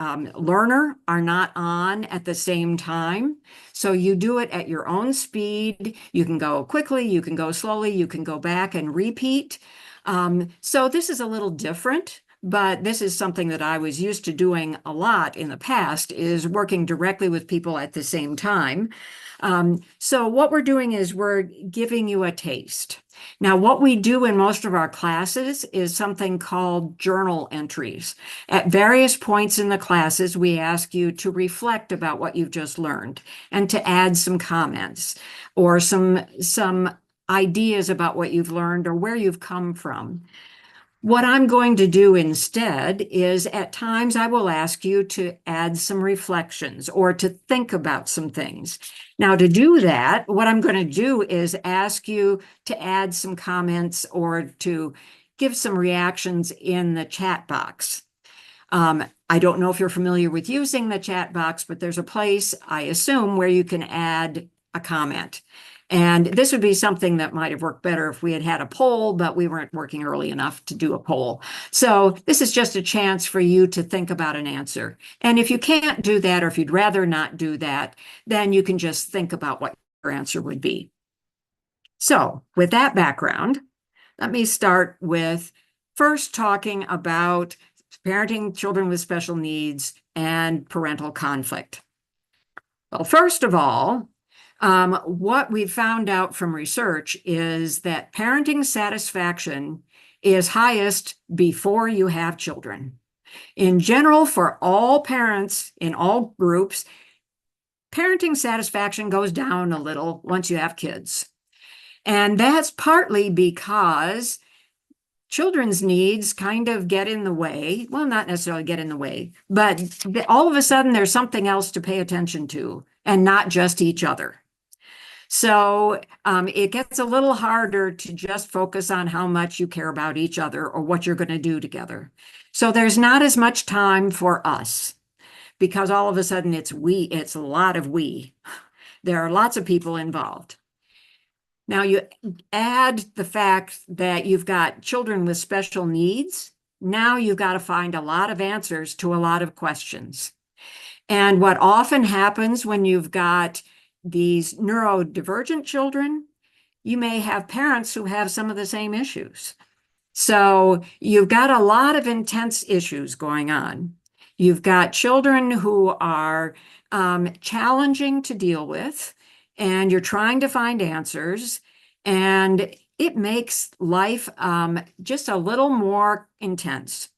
learner are not on at the same time. So you do it at your own speed. You can go quickly, you can go slowly, you can go back and repeat. So this is a little different, but this is something that I was used to doing a lot in the past, is working directly with people at the same time. So what we're doing is we're giving you a taste. Now, what we do in most of our classes is something called journal entries. At various points in the classes, we ask you to reflect about what you've just learned and to add some comments or some ideas about what you've learned or where you've come from. What I'm going to do instead is at times I will ask you to add some reflections or to think about some things. Now, to do that, what I'm going to do is ask you to add some comments or to give some reactions in the chat box. I don't know if you're familiar with using the chat box, but there's a place, I assume, where you can add a comment. And this would be something that might have worked better if we had had a poll, but we weren't working early enough to do a poll. So this is just a chance for you to think about an answer. And if you can't do that, or if you'd rather not do that, then you can just think about what your answer would be. So with that background, let me start with first talking about parenting children with special needs and parental conflict. Well, first of all, what we've found out from research is that parenting satisfaction is highest before you have children. In general, for all parents in all groups, parenting satisfaction goes down a little once you have kids. And that's partly because children's needs kind of get in the way. Well, not necessarily get in the way, but all of a sudden there's something else to pay attention to and not just each other. So it gets a little harder to just focus on how much you care about each other or what you're going to do together. So there's not as much time for us because all of a sudden it's we, it's a lot of we. There are lots of people involved. Now you add the fact that you've got children with special needs. Now you've got to find a lot of answers to a lot of questions. And what often happens when you've got these neurodivergent children, you may have parents who have some of the same issues. So you've got a lot of intense issues going on. You've got children who are challenging to deal with, and you're trying to find answers, and it makes life just a little more intense.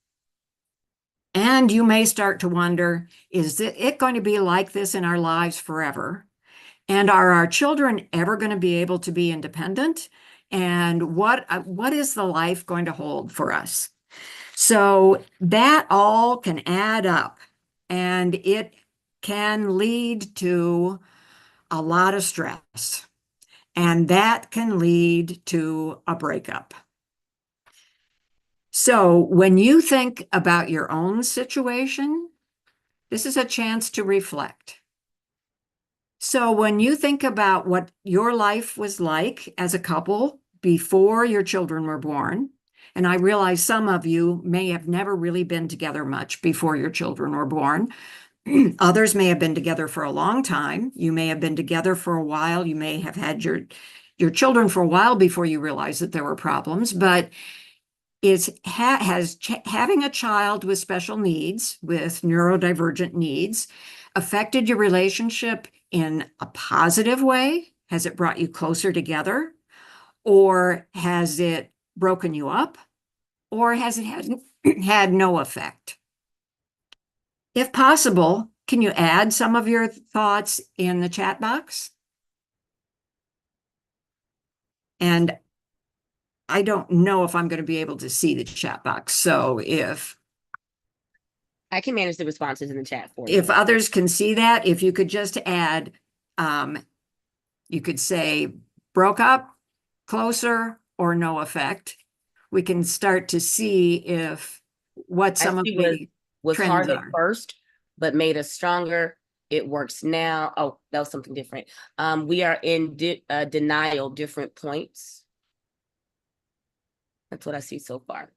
And you may start to wonder, is it going to be like this in our lives forever? And are our children ever going to be able to be independent? And what is the life going to hold for us? So that all can add up, and it can lead to a lot of stress. And that can lead to a breakup. So when you think about your own situation, this is a chance to reflect. So when you think about what your life was like as a couple before your children were born, and I realize some of you may have never really been together much before your children were born. Others may have been together for a long time. You may have been together for a while. You may have had your children for a while before you realized that there were problems, but having a child with special needs, with neurodivergent needs, affected your relationship in a positive way? Has it brought you closer together? Or has it broken you up? Or has it had no effect? If possible, can you add some of your thoughts in the chat box? And I don't know if I'm going to be able to see the chat box. So if I can manage the responses in the chat for you. If others can see that, if you could just add, you could say broke up, closer, or no effect. We can start to see if what some of the was trends hard at are. first, but made us stronger. It works now. Oh, that was something different. We are in denial, different points. That's what I see so far.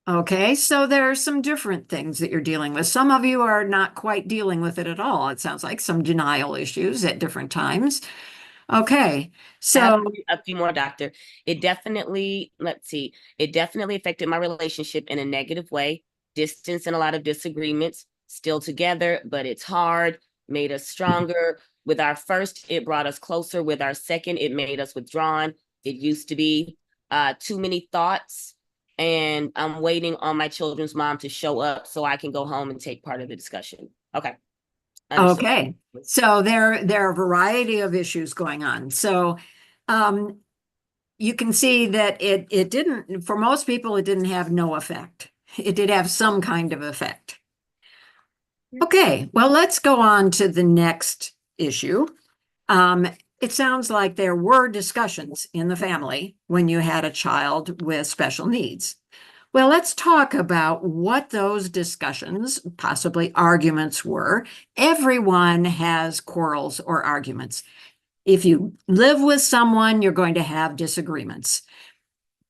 Okay, so there are some different things that you're dealing with. Some of you are not quite dealing with it at all. It sounds like some denial issues at different times. Okay, I have so a few more, doctor. It definitely, let's see, it definitely affected my relationship in a negative way. Distance and a lot of disagreements, still together, but it's hard, made us stronger. With our first, it brought us closer. With our second, it made us withdrawn. It used to be too many thoughts. And I'm waiting on my children's mom to show up so I can go home and take part of the discussion. Okay, understood. okay, so there are a variety of issues going on. So um, you can see that it didn't, for most people, it didn't have no effect. It did have some kind of effect. Okay, well, let's go on to the next issue. It sounds like there were discussions in the family when you had a child with special needs. Well, let's talk about what those discussions, possibly arguments, were. Everyone has quarrels or arguments. If you live with someone, you're going to have disagreements.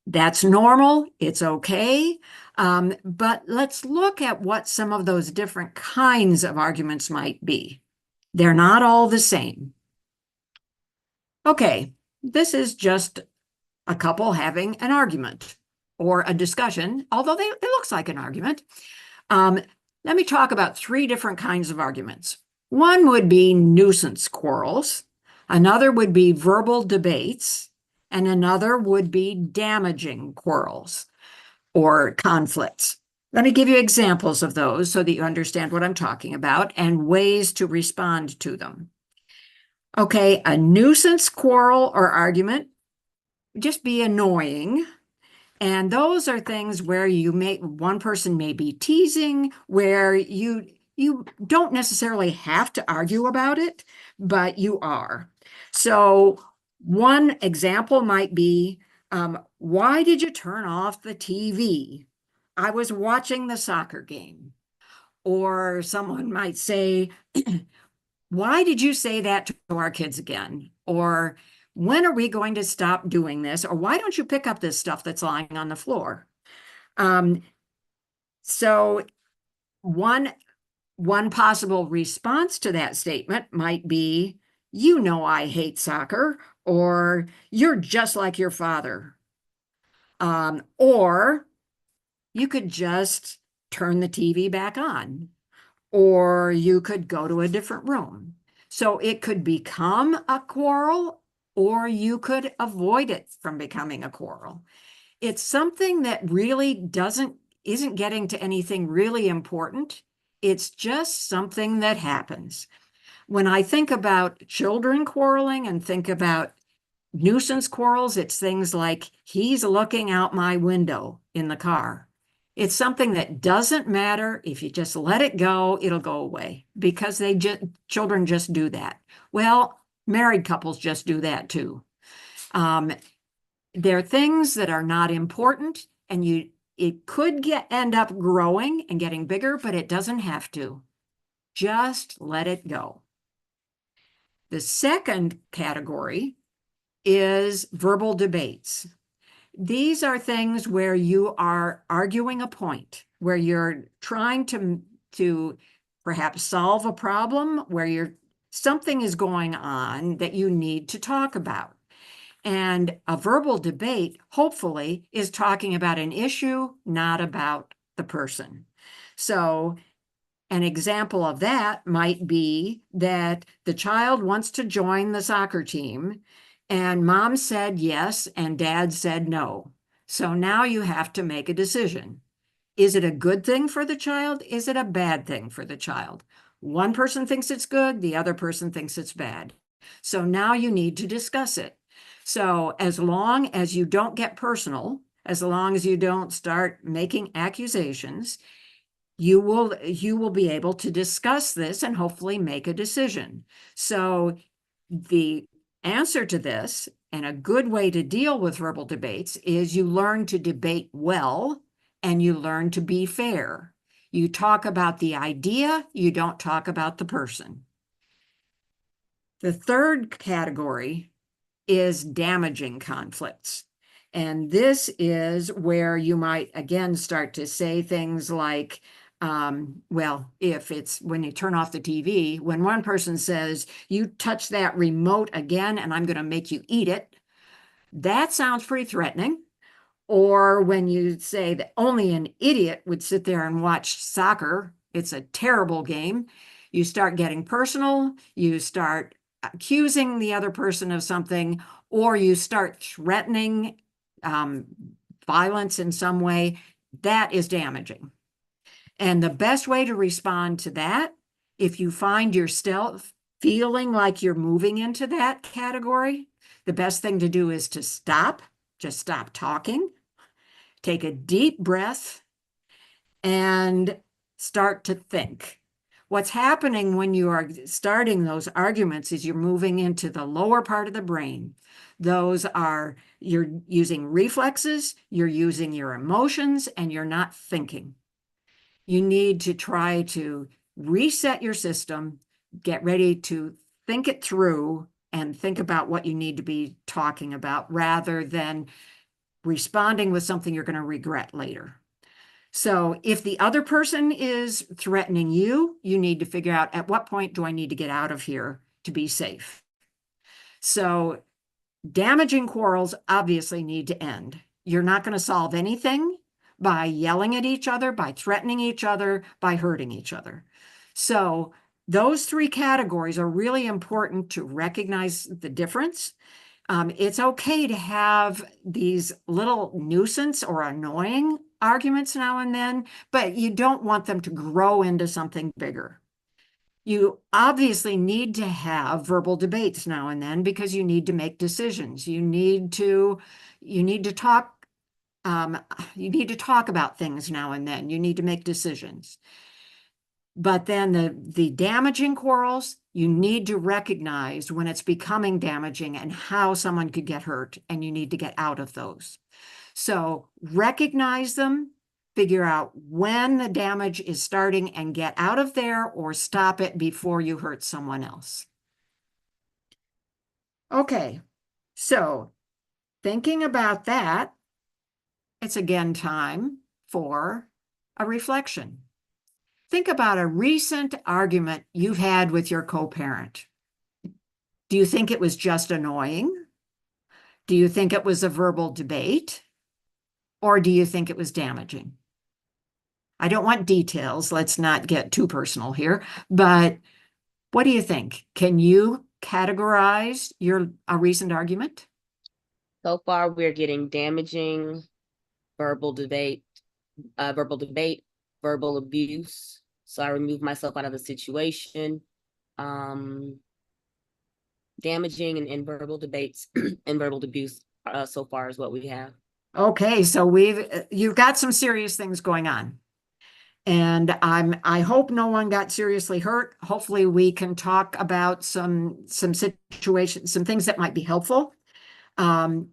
That's normal. It's okay. But let's look at what some of those different kinds of arguments might be. They're not all the same. Okay, this is just a couple having an argument or a discussion, although it looks like an argument. Let me talk about three different kinds of arguments. One would be nuisance quarrels, another would be verbal debates, and another would be damaging quarrels or conflicts. Let me give you examples of those so that you understand what I'm talking about and ways to respond to them. Okay, a nuisance quarrel or argument just be annoying. And those are things where one person may be teasing, where you don't necessarily have to argue about it, but you are. So one example might be, why did you turn off the TV? I was watching the soccer game. Or someone might say, why did you say that to our kids again? Or when are we going to stop doing this? Or why don't you pick up this stuff that's lying on the floor? So one possible response to that statement might be, you know, I hate soccer, or you're just like your father. Or you could just turn the TV back on, or you could go to a different room. So it could become a quarrel, or you could avoid it from becoming a quarrel. It's something that really isn't getting to anything really important. It's just something that happens. When I think about children quarreling and think about nuisance quarrels, it's things like he's looking out my window in the car. It's something that doesn't matter. If you just let it go, it'll go away because children just do that. Well, married couples just do that too. There are things that are not important, and it could end up growing and getting bigger, but it doesn't have to. Just let it go. The second category is verbal debates. These are things where you are arguing a point, where you're trying to perhaps solve a problem, where something is going on that you need to talk about. And a verbal debate, hopefully, is talking about an issue, not about the person. So an example of that might be that the child wants to join the soccer team, and mom said yes, and dad said no. So now you have to make a decision. Is it a good thing for the child? Is it a bad thing for the child? One person thinks it's good, the other person thinks it's bad. So now you need to discuss it. So as long as you don't get personal, as long as you don't start making accusations, you will be able to discuss this and hopefully make a decision. So the answer to this, and a good way to deal with verbal debates, is you learn to debate well and you learn to be fair. You talk about the idea, you don't talk about the person. The third category is damaging conflicts. And this is where you might again start to say things like, well, if it's when you turn off the TV, when one person says, you touch that remote again and I'm going to make you eat it, that sounds pretty threatening. Or when you say that only an idiot would sit there and watch soccer, it's a terrible game. You start getting personal, you start accusing the other person of something, or you start threatening violence in some way. That is damaging. And the best way to respond to that, if you find yourself feeling like you're moving into that category, the best thing to do is to stop, just stop talking, take a deep breath, and start to think. What's happening when you are starting those arguments is you're moving into the lower part of the brain. Those are, you're using reflexes, you're using your emotions, and you're not thinking. You need to try to reset your system, get ready to think it through, and think about what you need to be talking about rather than responding with something you're going to regret later. So if the other person is threatening you, you need to figure out at what point do I need to get out of here to be safe. So damaging quarrels obviously need to end. You're not going to solve anything by yelling at each other, by threatening each other, by hurting each other. So those three categories are really important to recognize the difference. It's okay to have these little nuisance or annoying arguments now and then, but you don't want them to grow into something bigger. You obviously need to have verbal debates now and then because you need to make decisions. You need to talk, you need to talk about things now and then. You need to make decisions. But then the damaging quarrels, you need to recognize when it's becoming damaging and how someone could get hurt, and you need to get out of those. So recognize them, figure out when the damage is starting and get out of there or stop it before you hurt someone else. Okay, so thinking about that, it's again time for a reflection. Think about a recent argument you've had with your co-parent. Do you think it was just annoying? Do you think it was a verbal debate? Or do you think it was damaging? I don't want details. Let's not get too personal here. But what do you think? Can you categorize a recent argument? So far, we're getting damaging, verbal debate, verbal abuse. So I remove myself out of the situation. Damaging and verbal debates and verbal abuse so far is what we have. Okay, so you've got some serious things going on. And I hope no one got seriously hurt. Hopefully we can talk about some situations, some things that might be helpful. No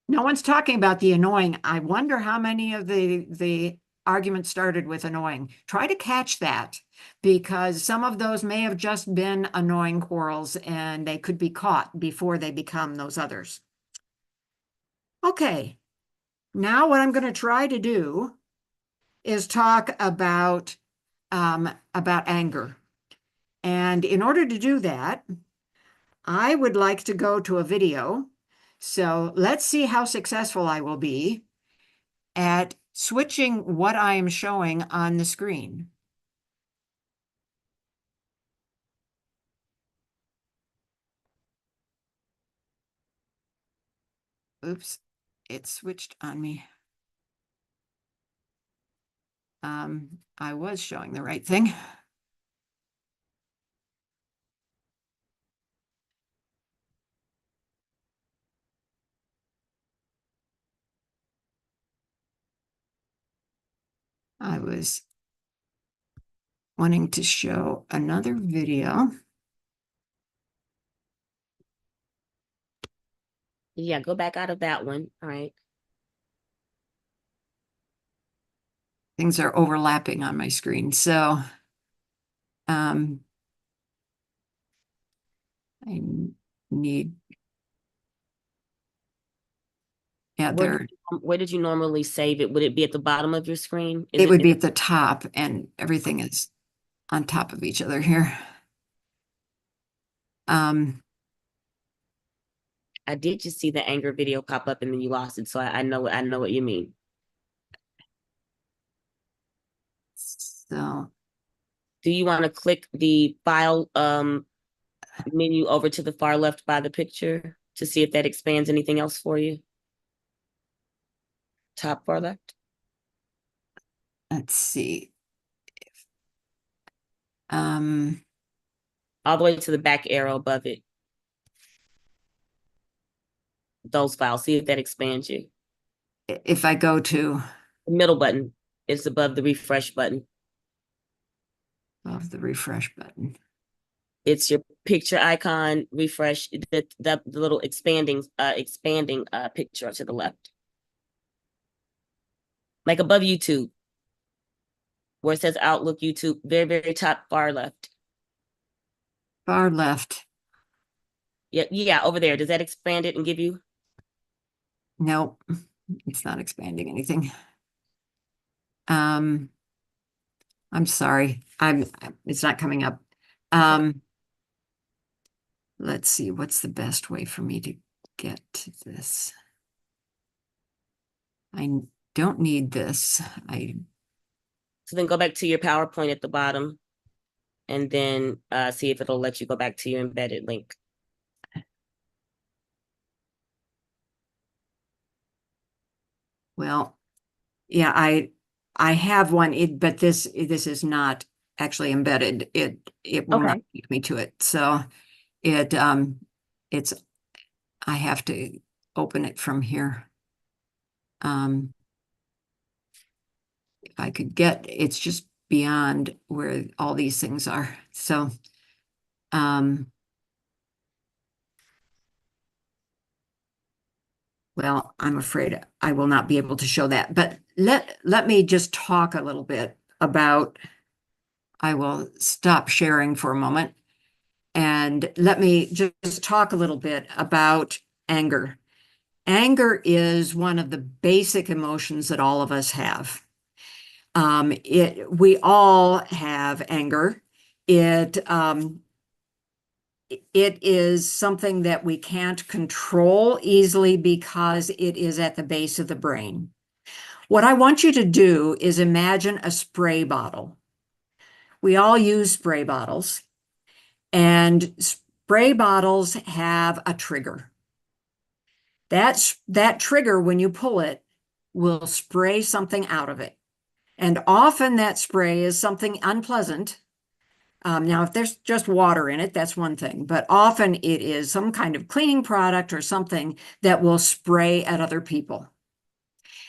one's talking about the annoying. I wonder how many of the arguments started with annoying. Try to catch that because some of those may have just been annoying quarrels and they could be caught before they become those others. Okay, now what I'm going to try to do is talk about anger. And in order to do that, I would like to go to a video. So let's see how successful I will be at switching what I am showing on the screen. Oops, it switched on me. I was showing the right thing. I was wanting to show another video. Yeah, go back out of that one. All right. Things are overlapping on my screen. So I need Yeah, Where did you normally save it? Would it be at the bottom of your screen? it would be at the top, and everything is on top of each other here. I did just see the anger video pop up and then you lost it. So I know what you mean. So Do you want to click the file menu over to the far left by the picture to see if that expands anything else for you? Top far left. let's see. All the way to the back arrow above it. Those files, see if that expands you. If I go to The middle button is above the refresh button. above the refresh button. It's your picture icon, refresh, the little expanding picture to the left. Like above YouTube, where it says Outlook YouTube, very, very top far left. Far left. Yeah, over there. Does that expand it and give you? Nope, it's not expanding anything. I'm sorry. It's not coming up. Let's see, what's the best way for me to get to this? I don't need this. So then go back to your PowerPoint at the bottom and then see if it'll let you go back to your embedded link. Well, yeah, I have one, but this is not actually embedded. It will not take me to it. So it's I have to open it from here. If I could it's just beyond where all these things are. So well, I'm afraid I will not be able to show that, but let me just talk a little bit about, I will stop sharing for a moment and let me just talk a little bit about anger. Anger is one of the basic emotions that all of us have. We all have anger. It is something that we can't control easily because it is at the base of the brain. What I want you to do is imagine a spray bottle. We all use spray bottles, and spray bottles have a trigger. That trigger, when you pull it, will spray something out of it. And often that spray is something unpleasant. Now, if there's just water in it, that's one thing, but often it is some kind of cleaning product or something that will spray at other people.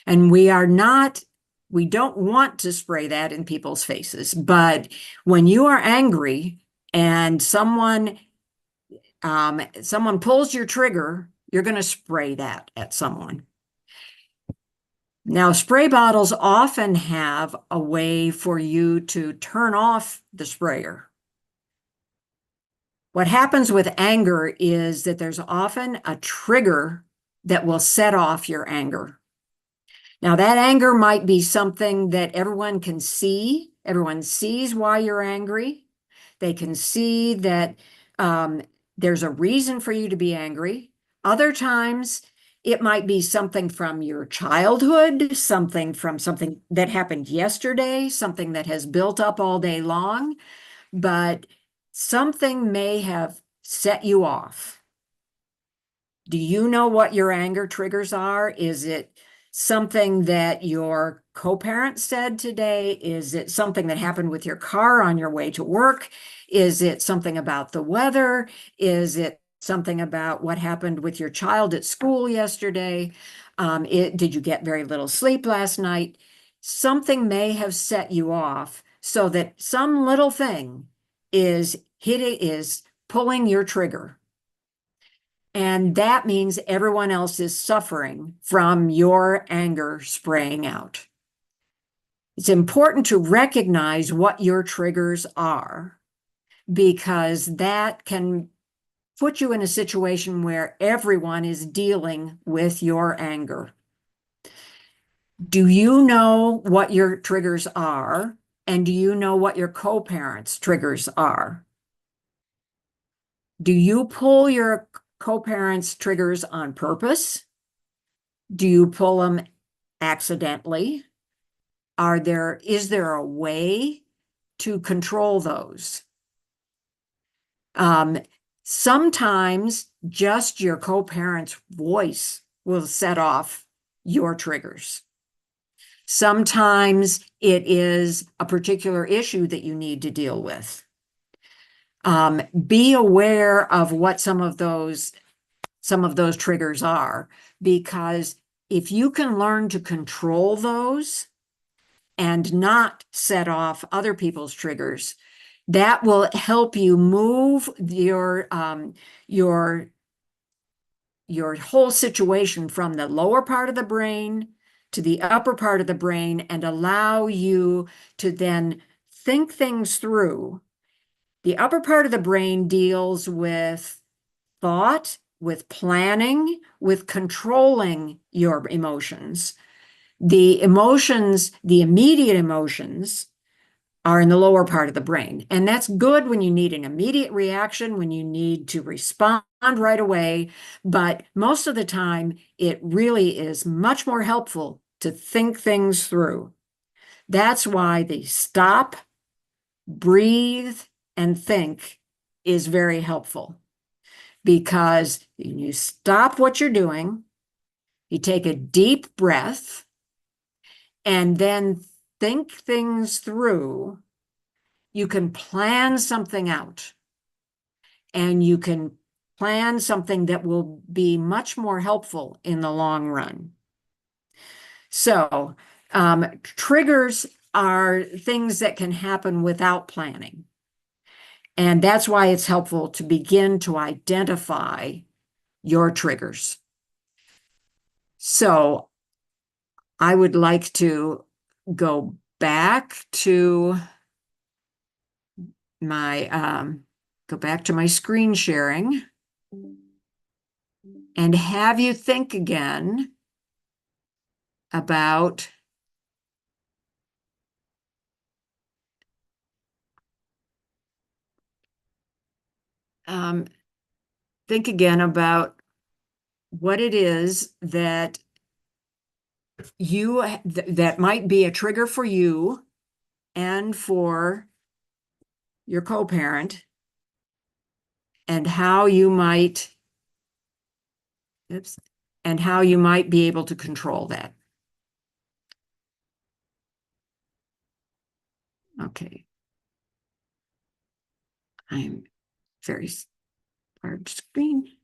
And we don't want to spray that in people's faces, but when you are angry and someone pulls your trigger, you're going to spray that at someone. Now, spray bottles often have a way for you to turn off the sprayer. What happens with anger is that there's often a trigger that will set off your anger. Now, that anger might be something that everyone can see. Everyone sees why you're angry. They can see that there's a reason for you to be angry. Other times, it might be something from your childhood, something that happened yesterday, something that has built up all day long, but something may have set you off. Do you know what your anger triggers are? Is it something that your co-parent said today? Is it something that happened with your car on your way to work? Is it something about the weather? Is it something about what happened with your child at school yesterday? Did you get very little sleep last night? Something may have set you off so that some little thing is pulling your trigger. And that means everyone else is suffering from your anger spraying out. It's important to recognize what your triggers are, because that can put you in a situation where everyone is dealing with your anger. Do you know what your triggers are? And do you know what your co-parents' triggers are? Do you pull your co-parents' triggers on purpose? Do you pull them accidentally? Is there a way to control those? Um, Sometimes just your co-parent's voice will set off your triggers. Sometimes it is a particular issue that you need to deal with. Be aware of what some of those triggers are, because if you can learn to control those and not set off other people's triggers, that will help you move your whole situation from the lower part of the brain to the upper part of the brain, and allow you to then think things through. The upper part of the brain deals with thought, with planning, with controlling your emotions. The emotions, the immediate emotions, are in the lower part of the brain. And that's good when you need an immediate reaction, when you need to respond right away. But most of the time, it really is much more helpful to think things through. That's why the stop, breathe, and think is very helpful, because you stop what you're doing, you take a deep breath, and then think things through. You can plan something out, and you can plan something that will be much more helpful in the long run. So, triggers are things that can happen without planning. And that's why it's helpful to begin to identify your triggers. So, I would like to go back to my screen sharing and have you think again about think again about what it is that that might be a trigger for you and for your co-parent, and how you might be able to control that. Okay. I'm very large screen.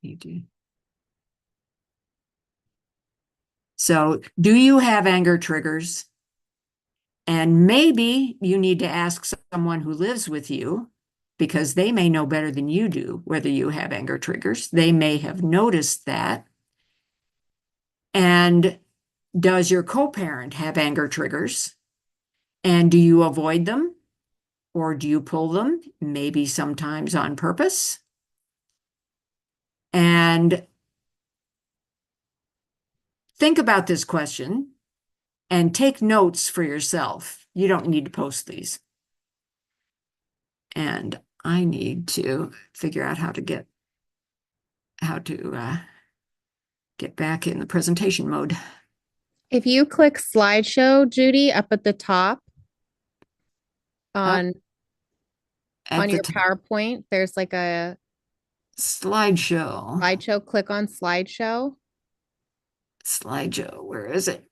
You do. So, do you have anger triggers? And maybe you need to ask someone who lives with you, because they may know better than you do whether you have anger triggers. They may have noticed that. And does your co-parent have anger triggers? And do you avoid them, or do you pull them, maybe sometimes on purpose? And think about this question and take notes for yourself. You don't need to post these. And I need to figure out how to get back in the presentation mode. If you click slideshow, Judy, up at the top on your PowerPoint, there's like a slideshow. Click on slideshow. Where is it?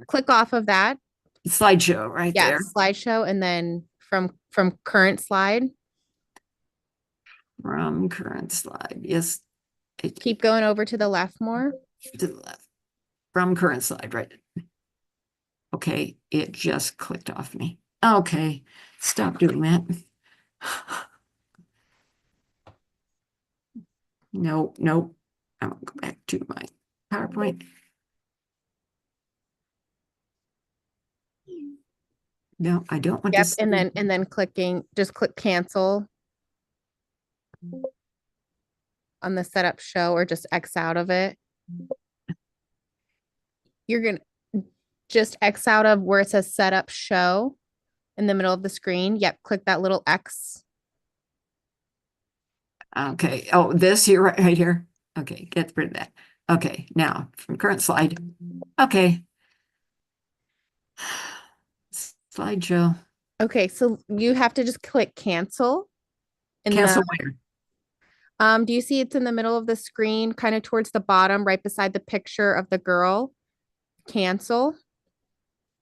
Click off of that. Slideshow right there. Slideshow, and then from current slide. From current slide. Yes. Keep going over to the left more. To the left. From current slide, right? Okay, it just clicked off me. Okay, stop doing that. Nope. I'm gonna go back to my PowerPoint. No, I don't want to. And then just click cancel. on the setup show or just X out of it. You're going to just X out of where it says setup show in the middle of the screen. Yep. Click that little X. Okay. Oh, this here, right here. Okay. Get rid of that. Okay. Now from current slide. Okay. Slideshow. Okay. So you have to just click cancel. In Cancel the, where? do you see it's in the middle of the screen, kind of towards the bottom, right beside the picture of the girl? Cancel.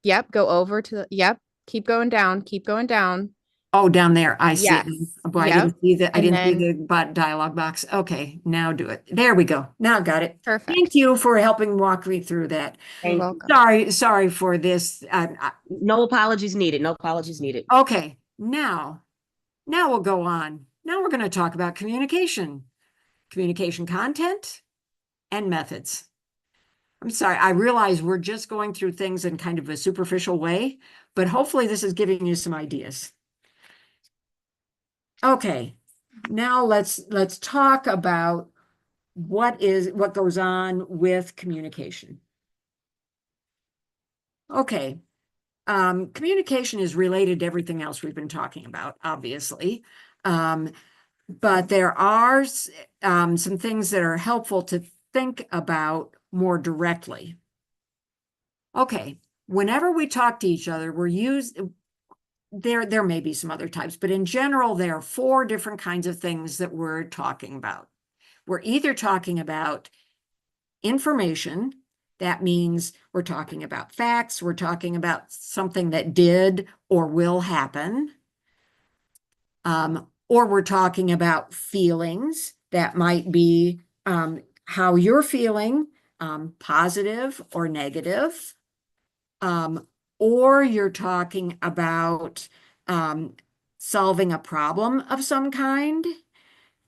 Yep. Go over to the, yep. Keep going down. Keep going down. Oh, down there. I see it. Yes. Boy, I Yep. didn't see that. I And didn't see then the dialog box. Okay, now do it. There we go. Now got it. perfect. Thank you for helping walk me through that. You're Thank you. welcome. Sorry for this. No apologies needed. No apologies needed. Okay, now we'll go on. Now we're going to talk about communication content and methods. I'm sorry, I realize we're just going through things in kind of a superficial way, but hopefully this is giving you some ideas. Okay, now let's talk about what goes on with communication. Okay, communication is related to everything else we've been talking about, obviously. But there are some things that are helpful to think about more directly. Okay, whenever we talk to each other, there may be some other types, but in general, there are 4 different kinds of things that we're talking about. We're either talking about information. That means we're talking about facts. We're talking about something that did or will happen. Or we're talking about feelings. That might be how you're feeling, positive or negative. Or you're talking about solving a problem of some kind.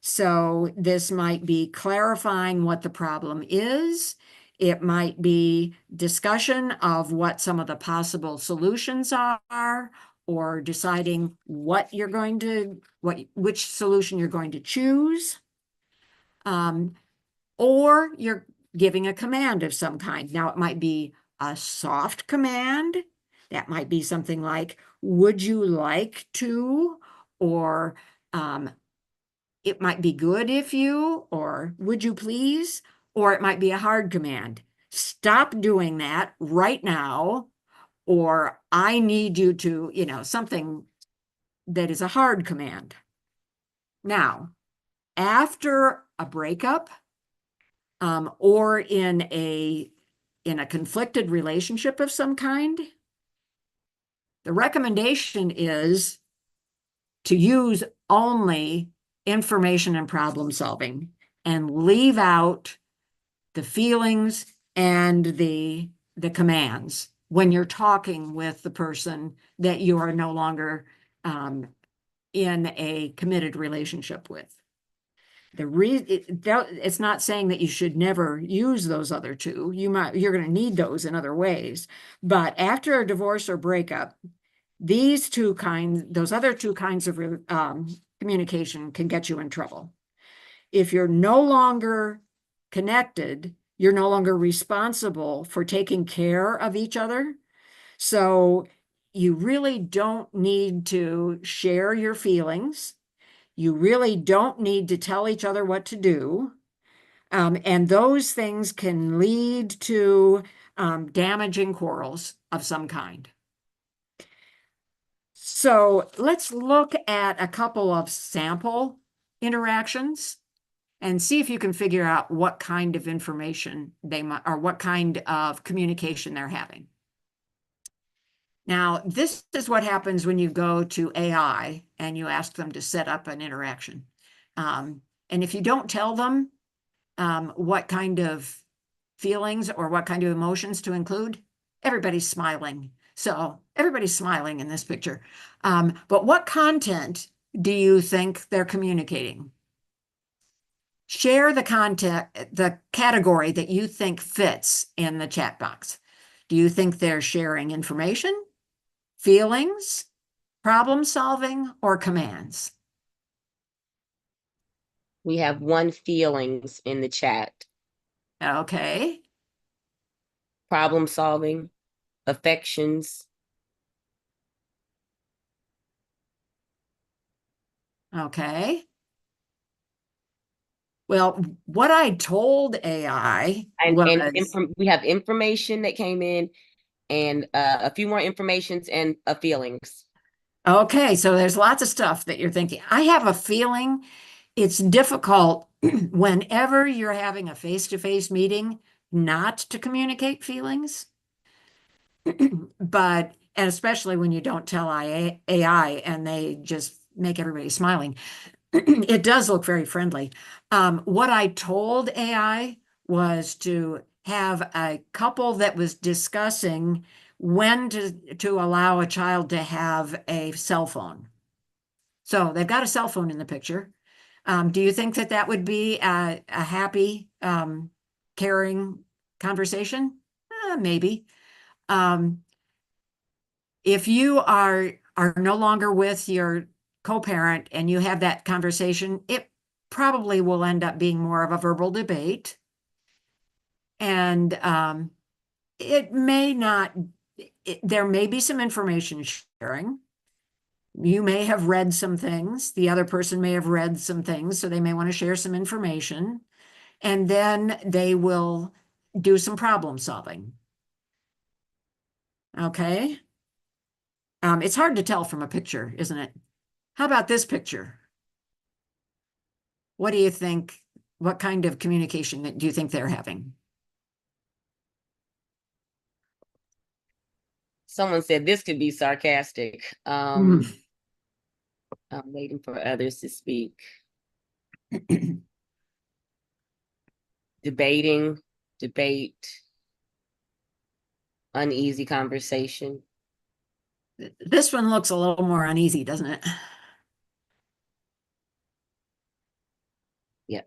So this might be clarifying what the problem is. It might be discussion of what some of the possible solutions are, or deciding which solution you're going to choose. Or you're giving a command of some kind. Now it might be a soft command. That might be something like, would you like to? Or it might be good if you, or would you please? Or it might be a hard command. Stop doing that right now. Or I need you to, something that is a hard command. Now, after a breakup, or in a conflicted relationship of some kind, the recommendation is to use only information and problem solving and leave out the feelings and the commands when you're talking with the person that you are no longer in a committed relationship with. It's not saying that you should never use those other two. You're going to need those in other ways. But after a divorce or breakup, those other two kinds of communication can get you in trouble. If you're no longer connected, you're no longer responsible for taking care of each other. So you really don't need to share your feelings. You really don't need to tell each other what to do. And those things can lead to damaging quarrels of some kind. So let's look at a couple of sample interactions and see if you can figure out what kind of information or what kind of communication they're having. Now, this is what happens when you go to AI and you ask them to set up an interaction. And if you don't tell them what kind of feelings or what kind of emotions to include, everybody's smiling. So everybody's smiling in this picture. But what content do you think they're communicating? Share the category that you think fits in the chat box. Do you think they're sharing information, feelings, problem solving, or commands? We have one feelings in the chat. Okay. Problem solving, affections. Okay. Well, what I told AI And was, we have information that came in and a few more informations and feelings. okay, so there's lots of stuff that you're thinking. I have a feeling it's difficult whenever you're having a face-to-face meeting not to communicate feelings. But, and especially when you don't tell AI and they just make everybody smiling. It does look very friendly. What I told AI was to have a couple that was discussing when to allow a child to have a cell phone. So they've got a cell phone in the picture. Do you think that that would be a happy, caring conversation? Maybe. If you are no longer with your co-parent and you have that conversation, it probably will end up being more of a verbal debate. And it may not, there may be some information sharing. You may have read some things. The other person may have read some things, so they may want to share some information. And then they will do some problem solving. Okay. It's hard to tell from a picture, isn't it? How about this picture? What do you think? What kind of communication do you think they're having? Someone said this could be sarcastic. Mm. I'm waiting for others to speak. Debating, debate, uneasy conversation. This one looks a little more uneasy, doesn't it? Yeah.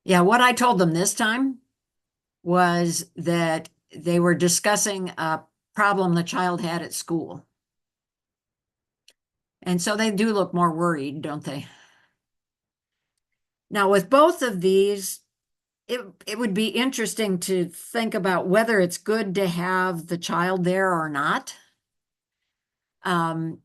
Yeah, what I told them this time was that they were discussing a problem the child had at school. And so they do look more worried, don't they? Now, with both of these, it would be interesting to think about whether it's good to have the child there or not. I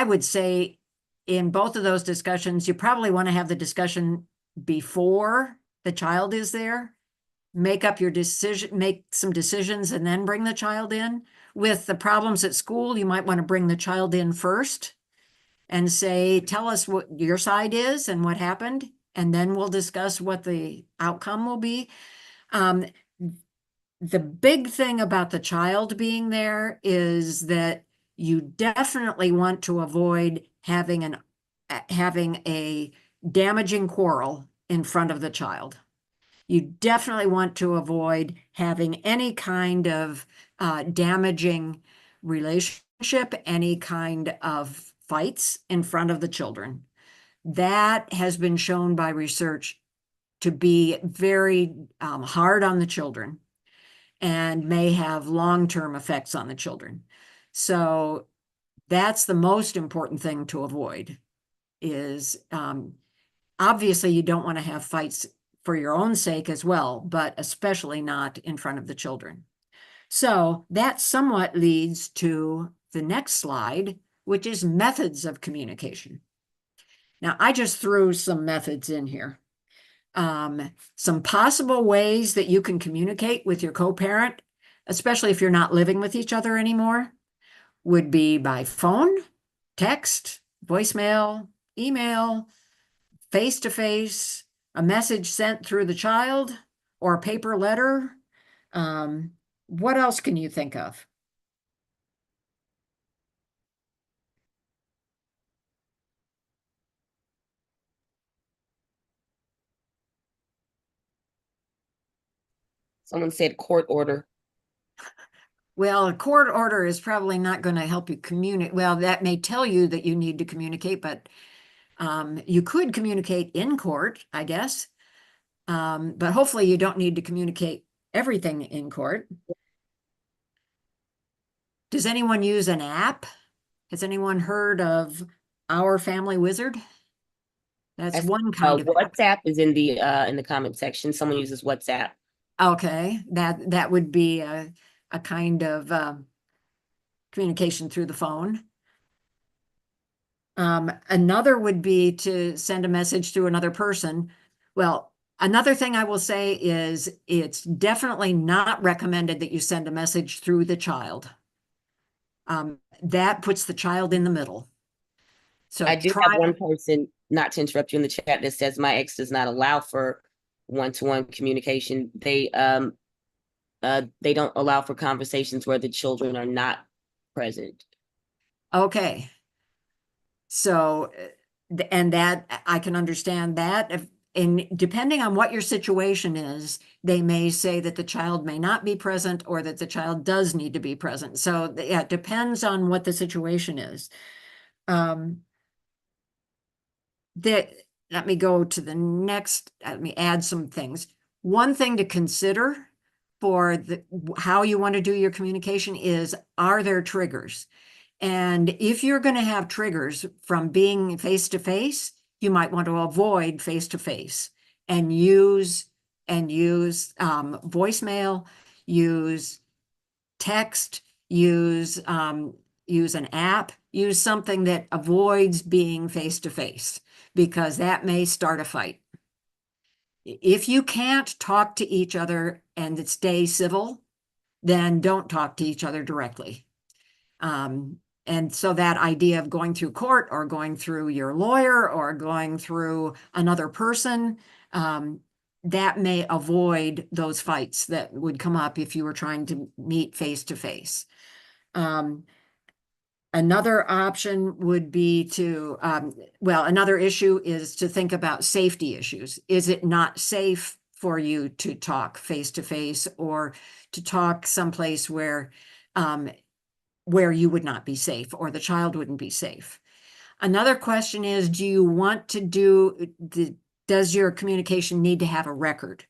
would say in both of those discussions, you probably want to have the discussion before the child is there. Make up your decision, make some decisions, and then bring the child in. With the problems at school, you might want to bring the child in first and say, tell us what your side is and what happened, and then we'll discuss what the outcome will be. The big thing about the child being there is that you definitely want to avoid having a damaging quarrel in front of the child. You definitely want to avoid having any kind of damaging relationship, any kind of fights in front of the children. That has been shown by research to be very hard on the children and may have long-term effects on the children. So that's the most important thing to avoid is obviously you don't want to have fights for your own sake as well, but especially not in front of the children. So that somewhat leads to the next slide, which is methods of communication. Now, I just threw some methods in here. Some possible ways that you can communicate with your co-parent, especially if you're not living with each other anymore, would be by phone, text, voicemail, email, face-to-face, a message sent through the child, or a paper letter. What else can you think of? Someone said court order. Well, a court order is probably not going to help you communicate. Well, that may tell you that you need to communicate, but you could communicate in court, I guess. But hopefully you don't need to communicate everything in court. Does anyone use an app? Has anyone heard of Our Family Wizard? That's That's- one kind of app. WhatsApp is in the comment section. Someone uses WhatsApp. Okay, that would be a kind of communication through the phone. Another would be to send a message through another person. Well, another thing I will say is it's definitely not recommended that you send a message through the child. That puts the child in the middle. So I do try. have one person, not to interrupt you in the chat, that says my ex does not allow for one-to-one communication. They don't allow for conversations where the children are not present. Okay. So, and that, I can understand that. And depending on what your situation is, they may say that the child may not be present or that the child does need to be present. So yeah, it depends on what the situation is. Let me go to the next, let me add some things. One thing to consider for how you want to do your communication is, are there triggers? And if you're going to have triggers from being face to face, you might want to avoid face to face and use voicemail, use text, use an app, use something that avoids being face to face, because that may start a fight. If you can't talk to each other and stay civil, then don't talk to each other directly. And so that idea of going through court or going through your lawyer or going through another person, that may avoid those fights that would come up if you were trying to meet face to face. Another option would be to, another issue is to think about safety issues. Is it not safe for you to talk face to face or to talk someplace where you would not be safe or the child wouldn't be safe? Another question is, do you want to does your communication need to have a record?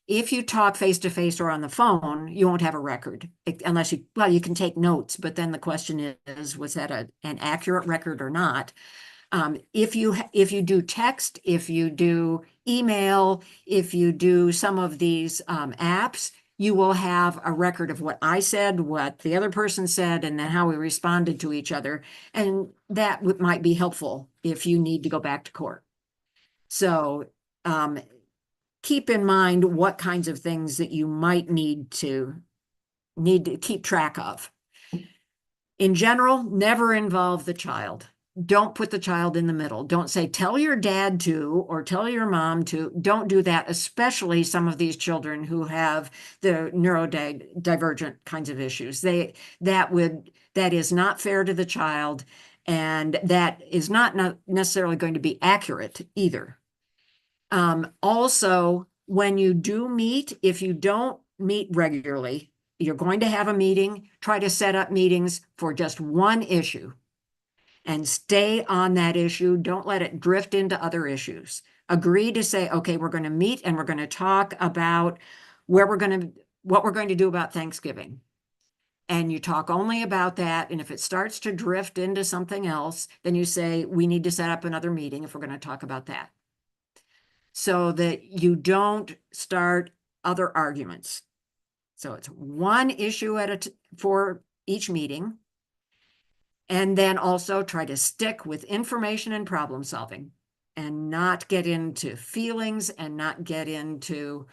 If you talk face to face or on the phone, you won't have a record unless you can take notes, but then the question is, was that an accurate record or not? If you do text, if you do email, if you do some of these apps, you will have a record of what I said, what the other person said, and then how we responded to each other. And that might be helpful if you need to go back to court. So keep in mind what kinds of things that you might need to keep track of. In general, never involve the child. Don't put the child in the middle. Don't say, tell your dad to, or tell your mom to. Don't do that, especially some of these children who have the neurodivergent kinds of issues. That is not fair to the child, and that is not necessarily going to be accurate either. Also, when you do meet, if you don't meet regularly, you're going to have a meeting, try to set up meetings for just one issue and stay on that issue. Don't let it drift into other issues. Agree to say, okay, we're going to meet and we're going to talk about what we're going to do about Thanksgiving. And you talk only about that. And if it starts to drift into something else, then you say, we need to set up another meeting if we're going to talk about that, so that you don't start other arguments. So it's one issue for each meeting. And then also try to stick with information and problem solving and not get into feelings and not get into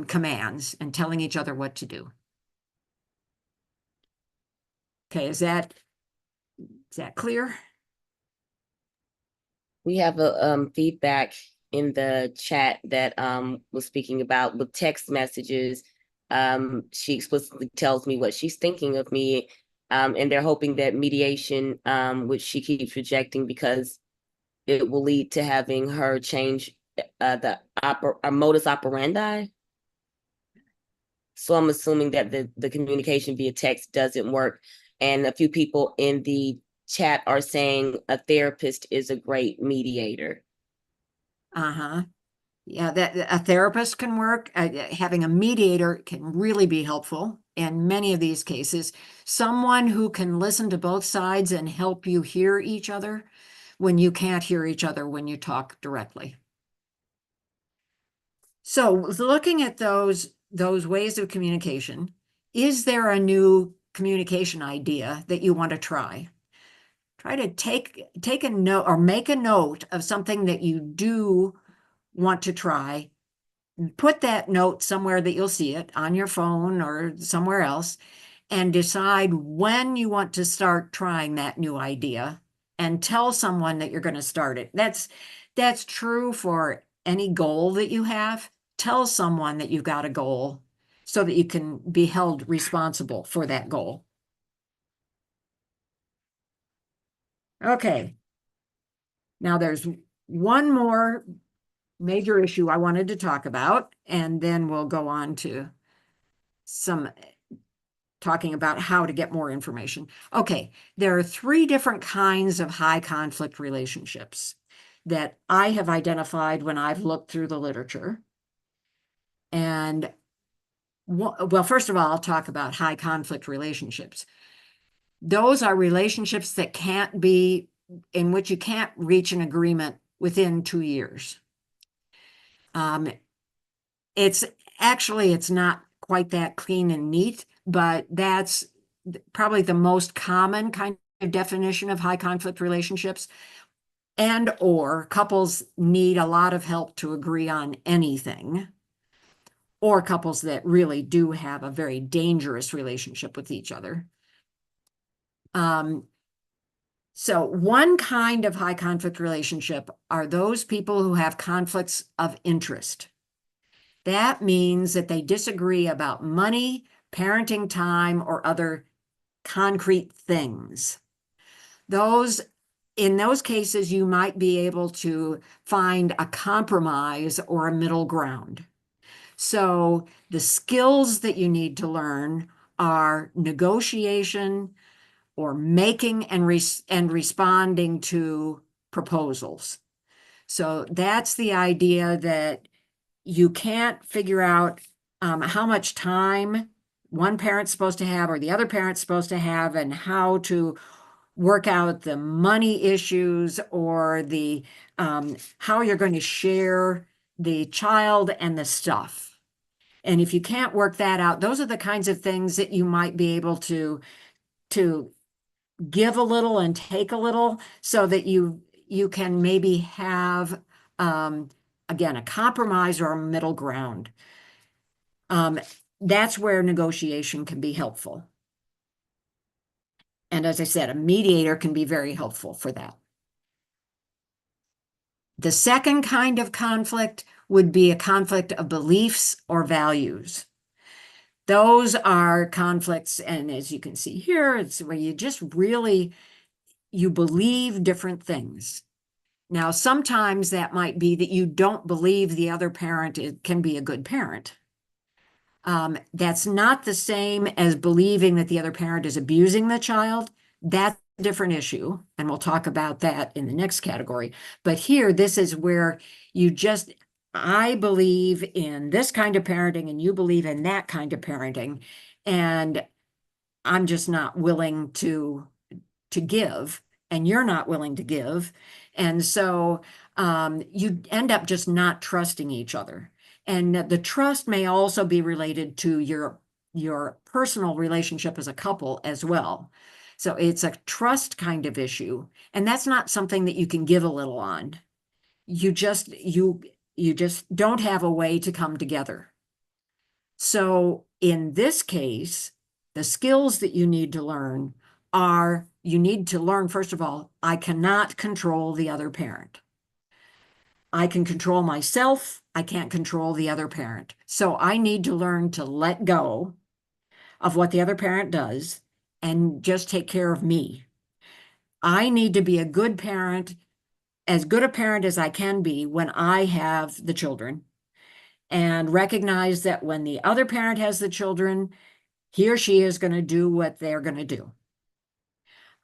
commands and telling each other what to do. Okay, is that clear? We have a feedback in the chat that was speaking about with text messages. She explicitly tells me what she's thinking of me, and they're hoping that mediation, which she keeps rejecting because it will lead to having her change our modus operandi. So I'm assuming that the communication via text doesn't work. And a few people in the chat are saying a therapist is a great mediator. Yeah, that a therapist can work. Having a mediator can really be helpful in many of these cases. Someone who can listen to both sides and help you hear each other when you can't hear each other when you talk directly. So looking at those ways of communication, is there a new communication idea that you want to try? Try to take a note or make a note of something that you do want to try. Put that note somewhere that you'll see it on your phone or somewhere else, and decide when you want to start trying that new idea, and tell someone that you're going to start it. That's true for any goal that you have. Tell someone that you've got a goal so that you can be held responsible for that goal. Okay. Now there's one more major issue I wanted to talk about, and then we'll go on to some talking about how to get more information. Okay, there are 3 different kinds of high conflict relationships that I have identified when I've looked through the literature. And well, first of all, I'll talk about high conflict relationships. Those are relationships that in which you can't reach an agreement within 2 years. It's not quite that clean and neat, but that's probably the most common kind of definition of high conflict relationships. And or couples need a lot of help to agree on anything, or couples that really do have a very dangerous relationship with each other. So one kind of high conflict relationship are those people who have conflicts of interest. That means that they disagree about money, parenting time, or other concrete things. In those cases, you might be able to find a compromise or a middle ground. So the skills that you need to learn are negotiation, or making and responding to proposals. So that's the idea that you can't figure out how much time one parent's supposed to have or the other parent's supposed to have, and how to work out the money issues or the how you're going to share the child and the stuff. And if you can't work that out, those are the kinds of things that you might be able to give a little and take a little, so that you can maybe have again a compromise or a middle ground. That's where negotiation can be helpful. And as I said, a mediator can be very helpful for that. The second kind of conflict would be a conflict of beliefs or values. Those are conflicts, and as you can see here, it's where you just really, you believe different things. Now, sometimes that might be that you don't believe the other parent can be a good parent. That's not the same as believing that the other parent is abusing the child. That's a different issue, and we'll talk about that in the next category. But here, this is where I believe in this kind of parenting, and you believe in that kind of parenting, and I'm just not willing to give, and you're not willing to give. And so you end up just not trusting each other. And the trust may also be related to your personal relationship as a couple as well. So it's a trust kind of issue, and that's not something that you can give a little on. You just don't have a way to come together. So in this case, the skills that you need to learn are, you need to learn, first of all, I cannot control the other parent. I can control myself. I can't control the other parent. So I need to learn to let go of what the other parent does and just take care of me. I need to be a good parent, as good a parent as I can be when I have the children, and recognize that when the other parent has the children, he or she is going to do what they're going to do.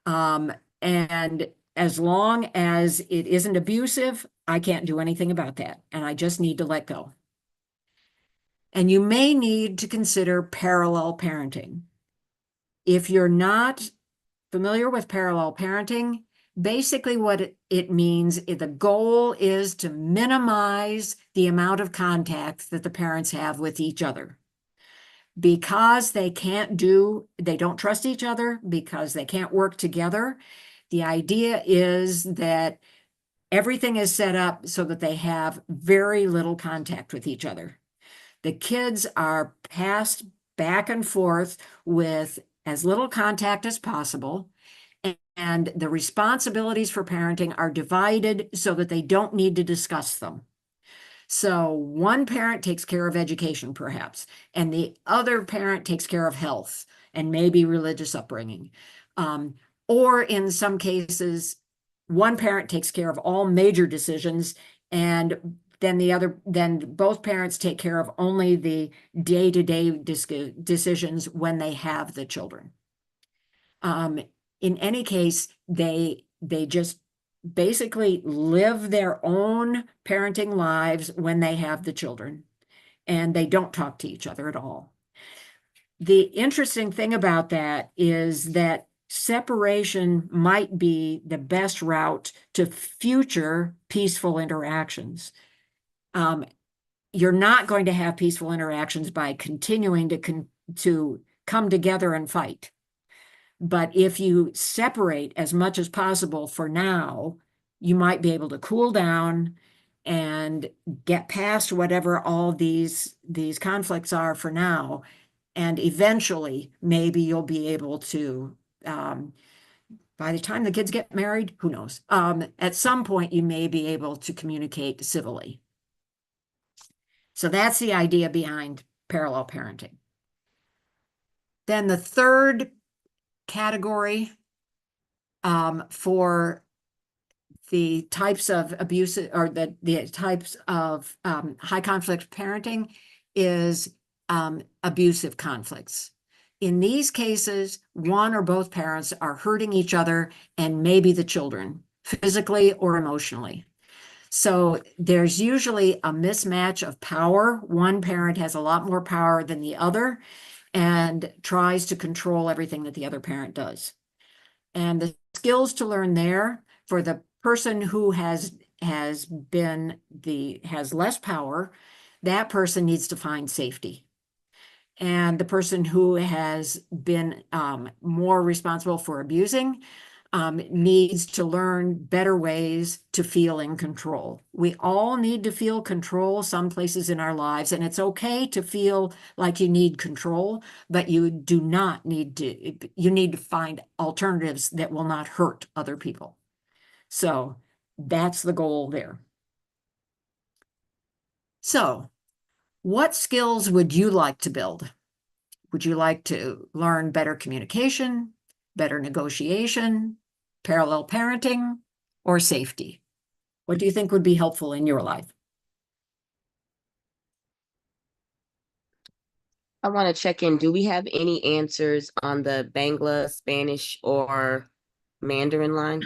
And as long as it isn't abusive, I can't do anything about that. And I just need to let go. And you may need to consider parallel parenting. If you're not familiar with parallel parenting, Basically what it means, the goal is to minimize the amount of contact that the parents have with each other. Because they don't trust each other, because they can't work together, the idea is that everything is set up so that they have very little contact with each other. The kids are passed back and forth with as little contact as possible, and the responsibilities for parenting are divided so that they don't need to discuss them. So one parent takes care of education, perhaps, and the other parent takes care of health and maybe religious upbringing. Or in some cases, one parent takes care of all major decisions, and then both parents take care of only the day-to-day decisions when they have the children. In any case, they just basically live their own parenting lives when they have the children, and they don't talk to each other at all. The interesting thing about that is that separation might be the best route to future peaceful interactions. You're not going to have peaceful interactions by continuing to come together and fight. But if you separate as much as possible for now, you might be able to cool down and get past whatever all these conflicts are for now. And eventually, maybe you'll be able to, by the time the kids get married, who knows? At some point, you may be able to communicate civilly. So that's the idea behind parallel parenting. Then the third category for the types of abuse or the types of high conflict parenting is abusive conflicts. In these cases, one or both parents are hurting each other and maybe the children, physically or emotionally. So there's usually a mismatch of power. One parent has a lot more power than the other and tries to control everything that the other parent does. And the skills to learn there for the person who has less power, that person needs to find safety. And the person who has been more responsible for abusing needs to learn better ways to feel in control. We all need to feel control some places in our lives, and it's okay to feel like you need control, but you do not need to, you need to find alternatives that will not hurt other people. So that's the goal there. So what skills would you like to build? Would you like to learn better communication, better negotiation, parallel parenting, or safety? What do you think would be helpful in your life? I want to check in. Do we have any answers on the Bangla, Spanish, or Mandarin line?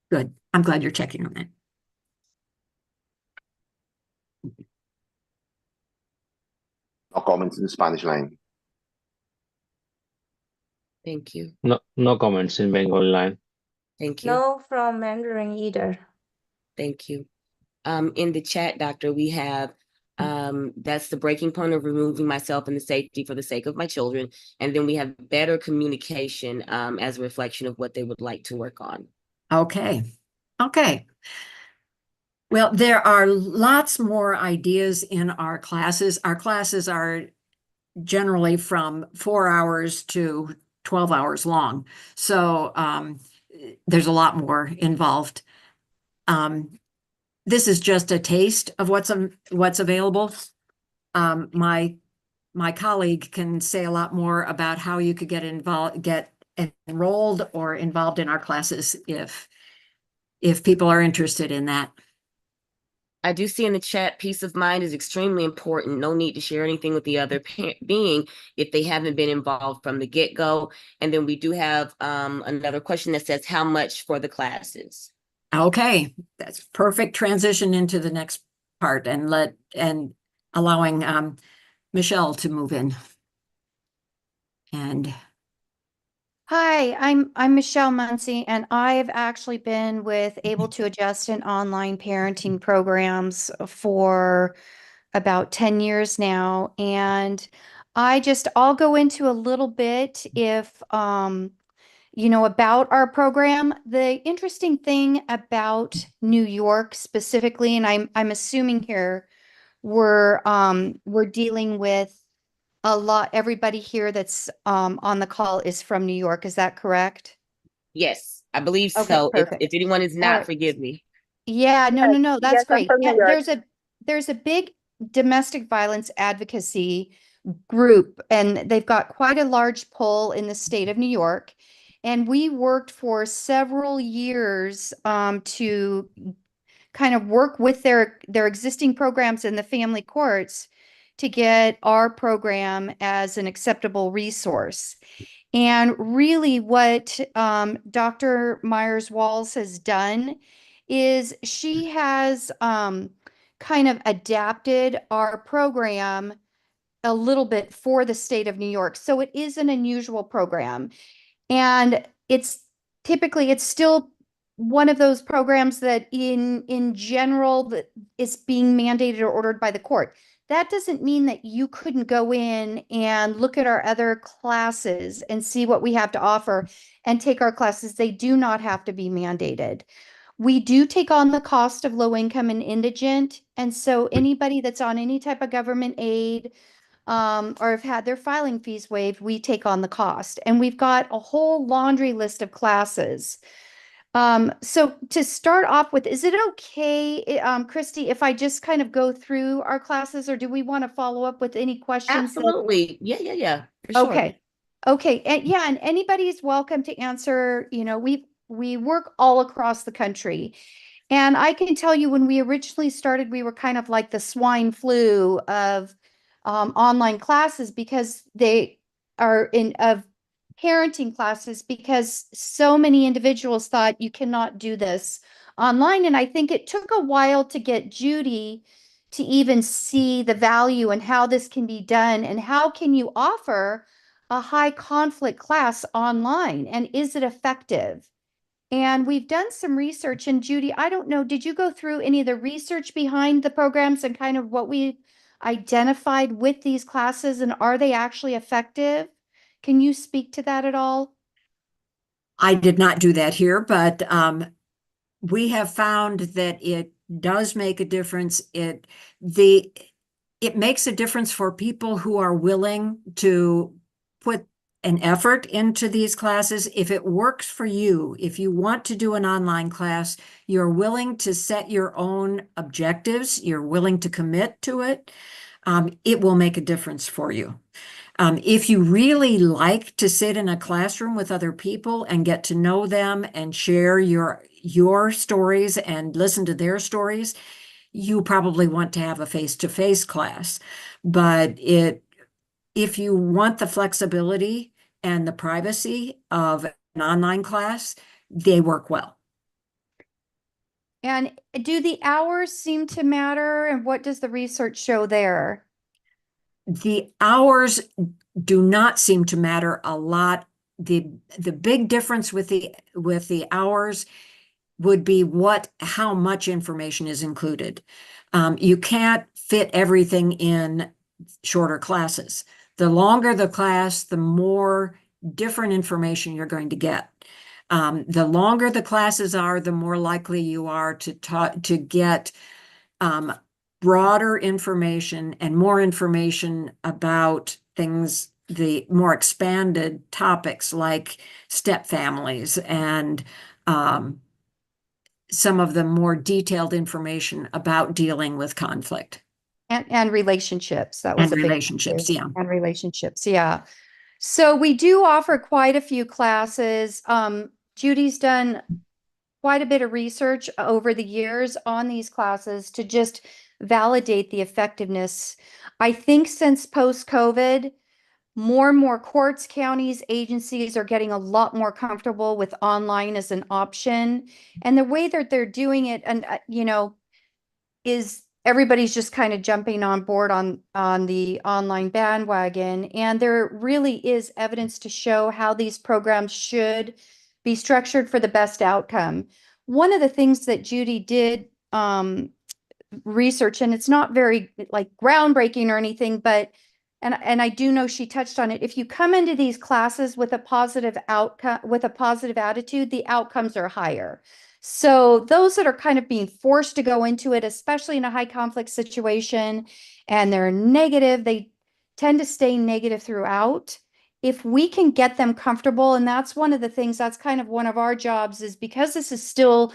Good. I'm glad you're checking on that. No comments in the Spanish line. Thank you. No comments in Bengal line. Thank you. No from Mandarin either. Thank you. In the chat, doctor, we have that's the breaking point of removing myself and the safety for the sake of my children. And then we have better communication as a reflection of what they would like to work on. Okay. Okay. Well, there are lots more ideas in our classes. Our classes are generally from 4 hours to 12 hours long. So there's a lot more involved. This is just a taste of what's available. My colleague can say a lot more about how you could get enrolled or involved in our classes if people are interested in that. I do see in the chat, peace of mind is extremely important. No need to share anything with the other being if they haven't been involved from the get-go. And then we do have another question that says, how much for the classes? Okay, that's perfect transition into the next part and allowing Michelle to move in. And Hi, I'm Michelle Muncy, and I've actually been with Able to Adjust and online parenting programs for about 10 years now. And I'll go into a little bit if about our program. The interesting thing about New York specifically, and I'm assuming here we're dealing with a lot, everybody here that's on the call is from New York. Is that correct? Yes, I believe Okay, so. If perfect. anyone is All not, right. forgive me. Yeah, no, that's Yes, I'm great. from New And York. there's a big domestic violence advocacy group, and they've got quite a large pull in the state of New York. And we worked for several years to kind of work with their existing programs in the family courts to get our program as an acceptable resource. And really, what Dr. Myers Walls has done is she has kind of adapted our program a little bit for the state of New York. So it is an unusual program. And it's still one of those programs that in general that is being mandated or ordered by the court. That doesn't mean that you couldn't go in and look at our other classes and see what we have to offer and take our classes. They do not have to be mandated. We do take on the cost of low income and indigent. And so anybody that's on any type of government aid, or have had their filing fees waived, we take on the cost. And we've got a whole laundry list of classes. So to start off with, is it okay, Christy, if I just kind of go through our classes, or do we want to follow up with any questions? Absolutely. Yeah, for sure. Okay. Okay. And yeah, and anybody's welcome to answer. We work all across the country. And I can tell you when we originally started, we were kind of like the swine flu of online classes because they are in of parenting classes because so many individuals thought you cannot do this online. And I think it took a while to get Judy to even see the value and how this can be done and how can you offer a high conflict class online and is it effective? And we've done some research. And Judy, I don't know, did you go through any of the research behind the programs and kind of what we identified with these classes and are they actually effective? Can you speak to that at all? I did not do that here, but we have found that it does make a difference. It makes a difference for people who are willing to put an effort into these classes. If it works for you, if you want to do an online class, you're willing to set your own objectives, you're willing to commit to it, it will make a difference for you. If you really like to sit in a classroom with other people and get to know them and share your stories and listen to their stories, you probably want to have a face-to-face class. But if you want the flexibility and the privacy of an online class, they work well. And do the hours seem to matter? And what does the research show there? The hours do not seem to matter a lot. The big difference with the hours would be how much information is included. You can't fit everything in shorter classes. The longer the class, the more different information you're going to get. The longer the classes are, the more likely you are to get broader information and more information about things, the more expanded topics like step families and some of the more detailed information about dealing with conflict. And relationships. That was And a big relationships, yeah. And relationships, yeah. So we do offer quite a few classes. Judy's done quite a bit of research over the years on these classes to just validate the effectiveness. I think since post-COVID, more and more courts, counties, agencies are getting a lot more comfortable with online as an option. And the way that they're doing it, and is everybody's just kind of jumping on board on the online bandwagon, and there really is evidence to show how these programs should be structured for the best outcome. One of the things that Judy did research, and it's not very like groundbreaking or anything, but and I do know she touched on it. If you come into these classes with a positive outcome, with a positive attitude, the outcomes are higher. So those that are kind of being forced to go into it, especially in a high conflict situation, and they're negative, they tend to stay negative throughout. If we can get them comfortable, and that's one of the things, that's kind of one of our jobs, is because this is still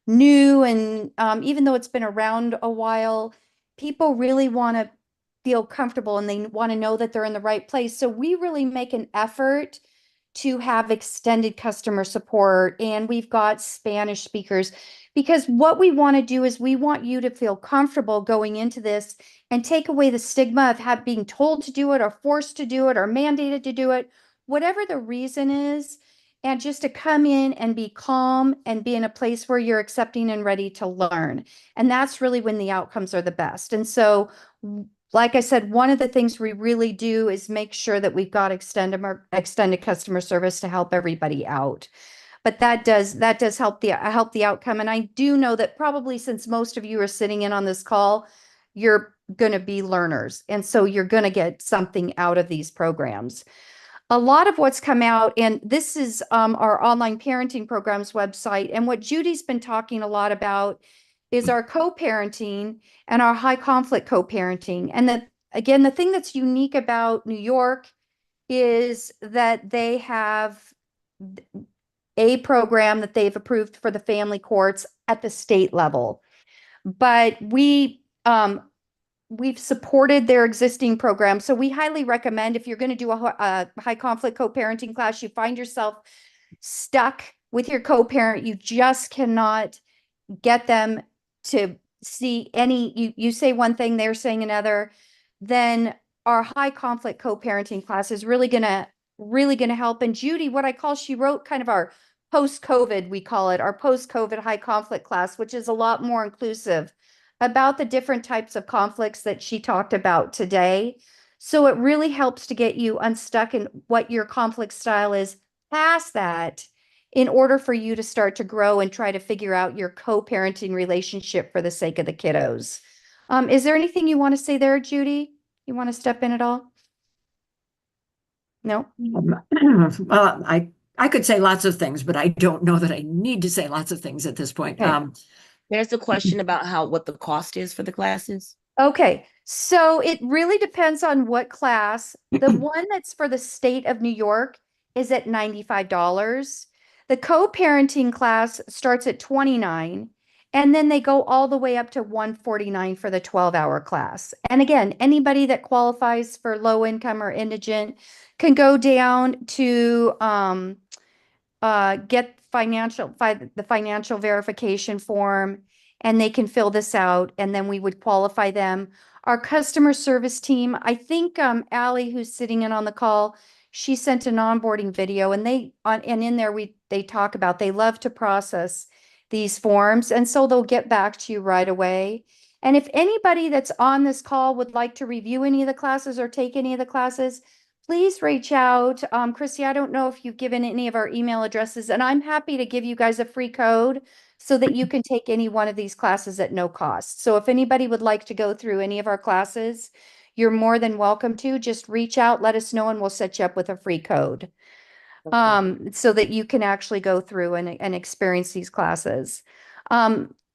new, and even though it's been around a while, people really want to feel comfortable and they want to know that they're in the right place. So we really make an effort to have extended customer support, and we've got Spanish speakers, because what we want to do is we want you to feel comfortable going into this and take away the stigma of being told to do it or forced to do it or mandated to do it, whatever the reason is, and just to come in and be calm and be in a place where you're accepting and ready to learn. And that's really when the outcomes are the best. And so, like I said, one of the things we really do is make sure that we've got extended customer service to help everybody out. But that does help the outcome. And I do know that probably, since most of you are sitting in on this call, you're going to be learners. And so you're going to get something out of these programs. A lot of what's come out, and this is our online parenting programs website, and what Judy's been talking a lot about is our co-parenting and our high conflict co-parenting. And again, the thing that's unique about New York is that they have a program that they've approved for the family courts at the state level. But we've supported their existing program. So we highly recommend, if you're going to do a high conflict co-parenting class, you find yourself stuck with your co-parent, you just cannot get them to see you say one thing, they're saying another, then our high conflict co-parenting class is really gonna help. And Judy, she wrote kind of our post-COVID, we call it our post-COVID high conflict class, which is a lot more inclusive about the different types of conflicts that she talked about today. So it really helps to get you unstuck in what your conflict style is past that, in order for you to start to grow and try to figure out your co-parenting relationship for the sake of the kiddos. Is there anything you want to say there, Judy? You want to step in at all? No? Well, I could say lots of things, but I don't know that I need to say lots of things at this point. Okay. There's a question about what the cost is for the classes. Okay, so it really depends on what class. The one that's for the state of New York is at $95. The co-parenting class starts at $29, and then they go all the way up to $149 for the 12-hour class. And again, anybody that qualifies for low income or indigent can go down to get the financial verification form, and they can fill this out, and then we would qualify them. Our customer service team, I think Allie, who's sitting in on the call, she sent an onboarding video, and in there they talk about they love to process these forms, and so they'll get back to you right away. And if anybody that's on this call would like to review any of the classes or take any of the classes, please reach out. Chrissy, I don't know if you've given any of our email addresses, and I'm happy to give you guys a free code so that you can take any one of these classes at no cost. So if anybody would like to go through any of our classes, you're more than welcome to. Just reach out, let us know, and we'll set you up with a free code. So that you can actually go through and experience these classes.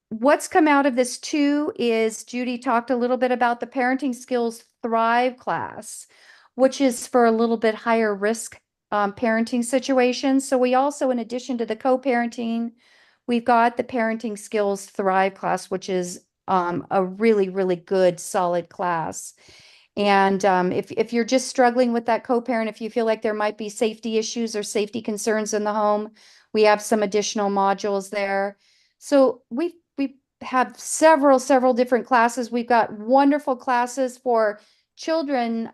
What's come out of this too is Judy talked a little bit about the Parenting Skills Thrive class, which is for a little bit higher risk parenting situations. So we also, in addition to the co-parenting, we've got the Parenting Skills Thrive class, which is a really, really good, solid class. And if you're just struggling with that co-parent, if you feel like there might be safety issues or safety concerns in the home, we have some additional modules there. So we have several different classes. We've got wonderful classes for children.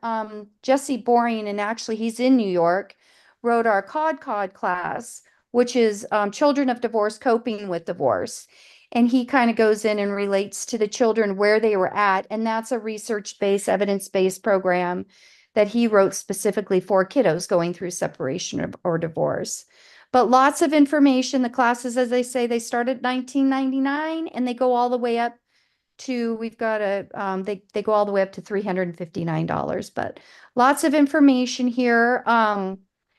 Jesse Boring, and actually he's in New York, wrote our COD class, which is Children of Divorce Coping with Divorce. And he kind of goes in and relates to the children where they were at. And that's a research-based, evidence-based program that he wrote specifically for kiddos going through separation or divorce. But lots of information. The classes, as they say, they start at $19.99 and they go all the way up to, we've got they go all the way up to $359, but lots of information here.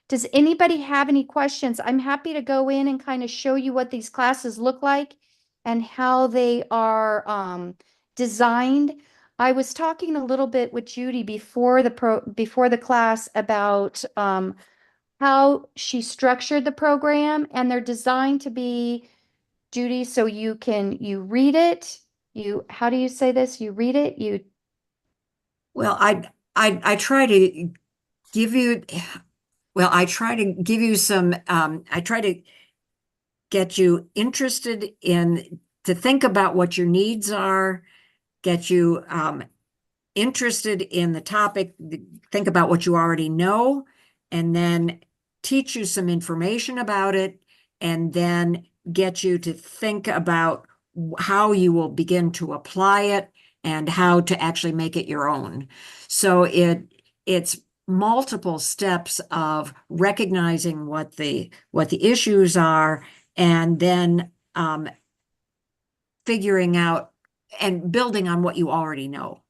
Does anybody have any questions? I'm happy to go in and kind of show you what these classes look like and how they are designed. I was talking a little bit with Judy before the class about how she structured the program, and they're designed to be, Judy, so you read it. How do you say this? You read it, Well, I try to give you, well, I try to give you some, I try to get you interested to think about what your needs are, get you interested in the topic, think about what you already know, and then teach you some information about it, and then get you to think about how you will begin to apply it and how to actually make it your own. So it's multiple steps of recognizing what the issues are, and then figuring out and building on what you already know.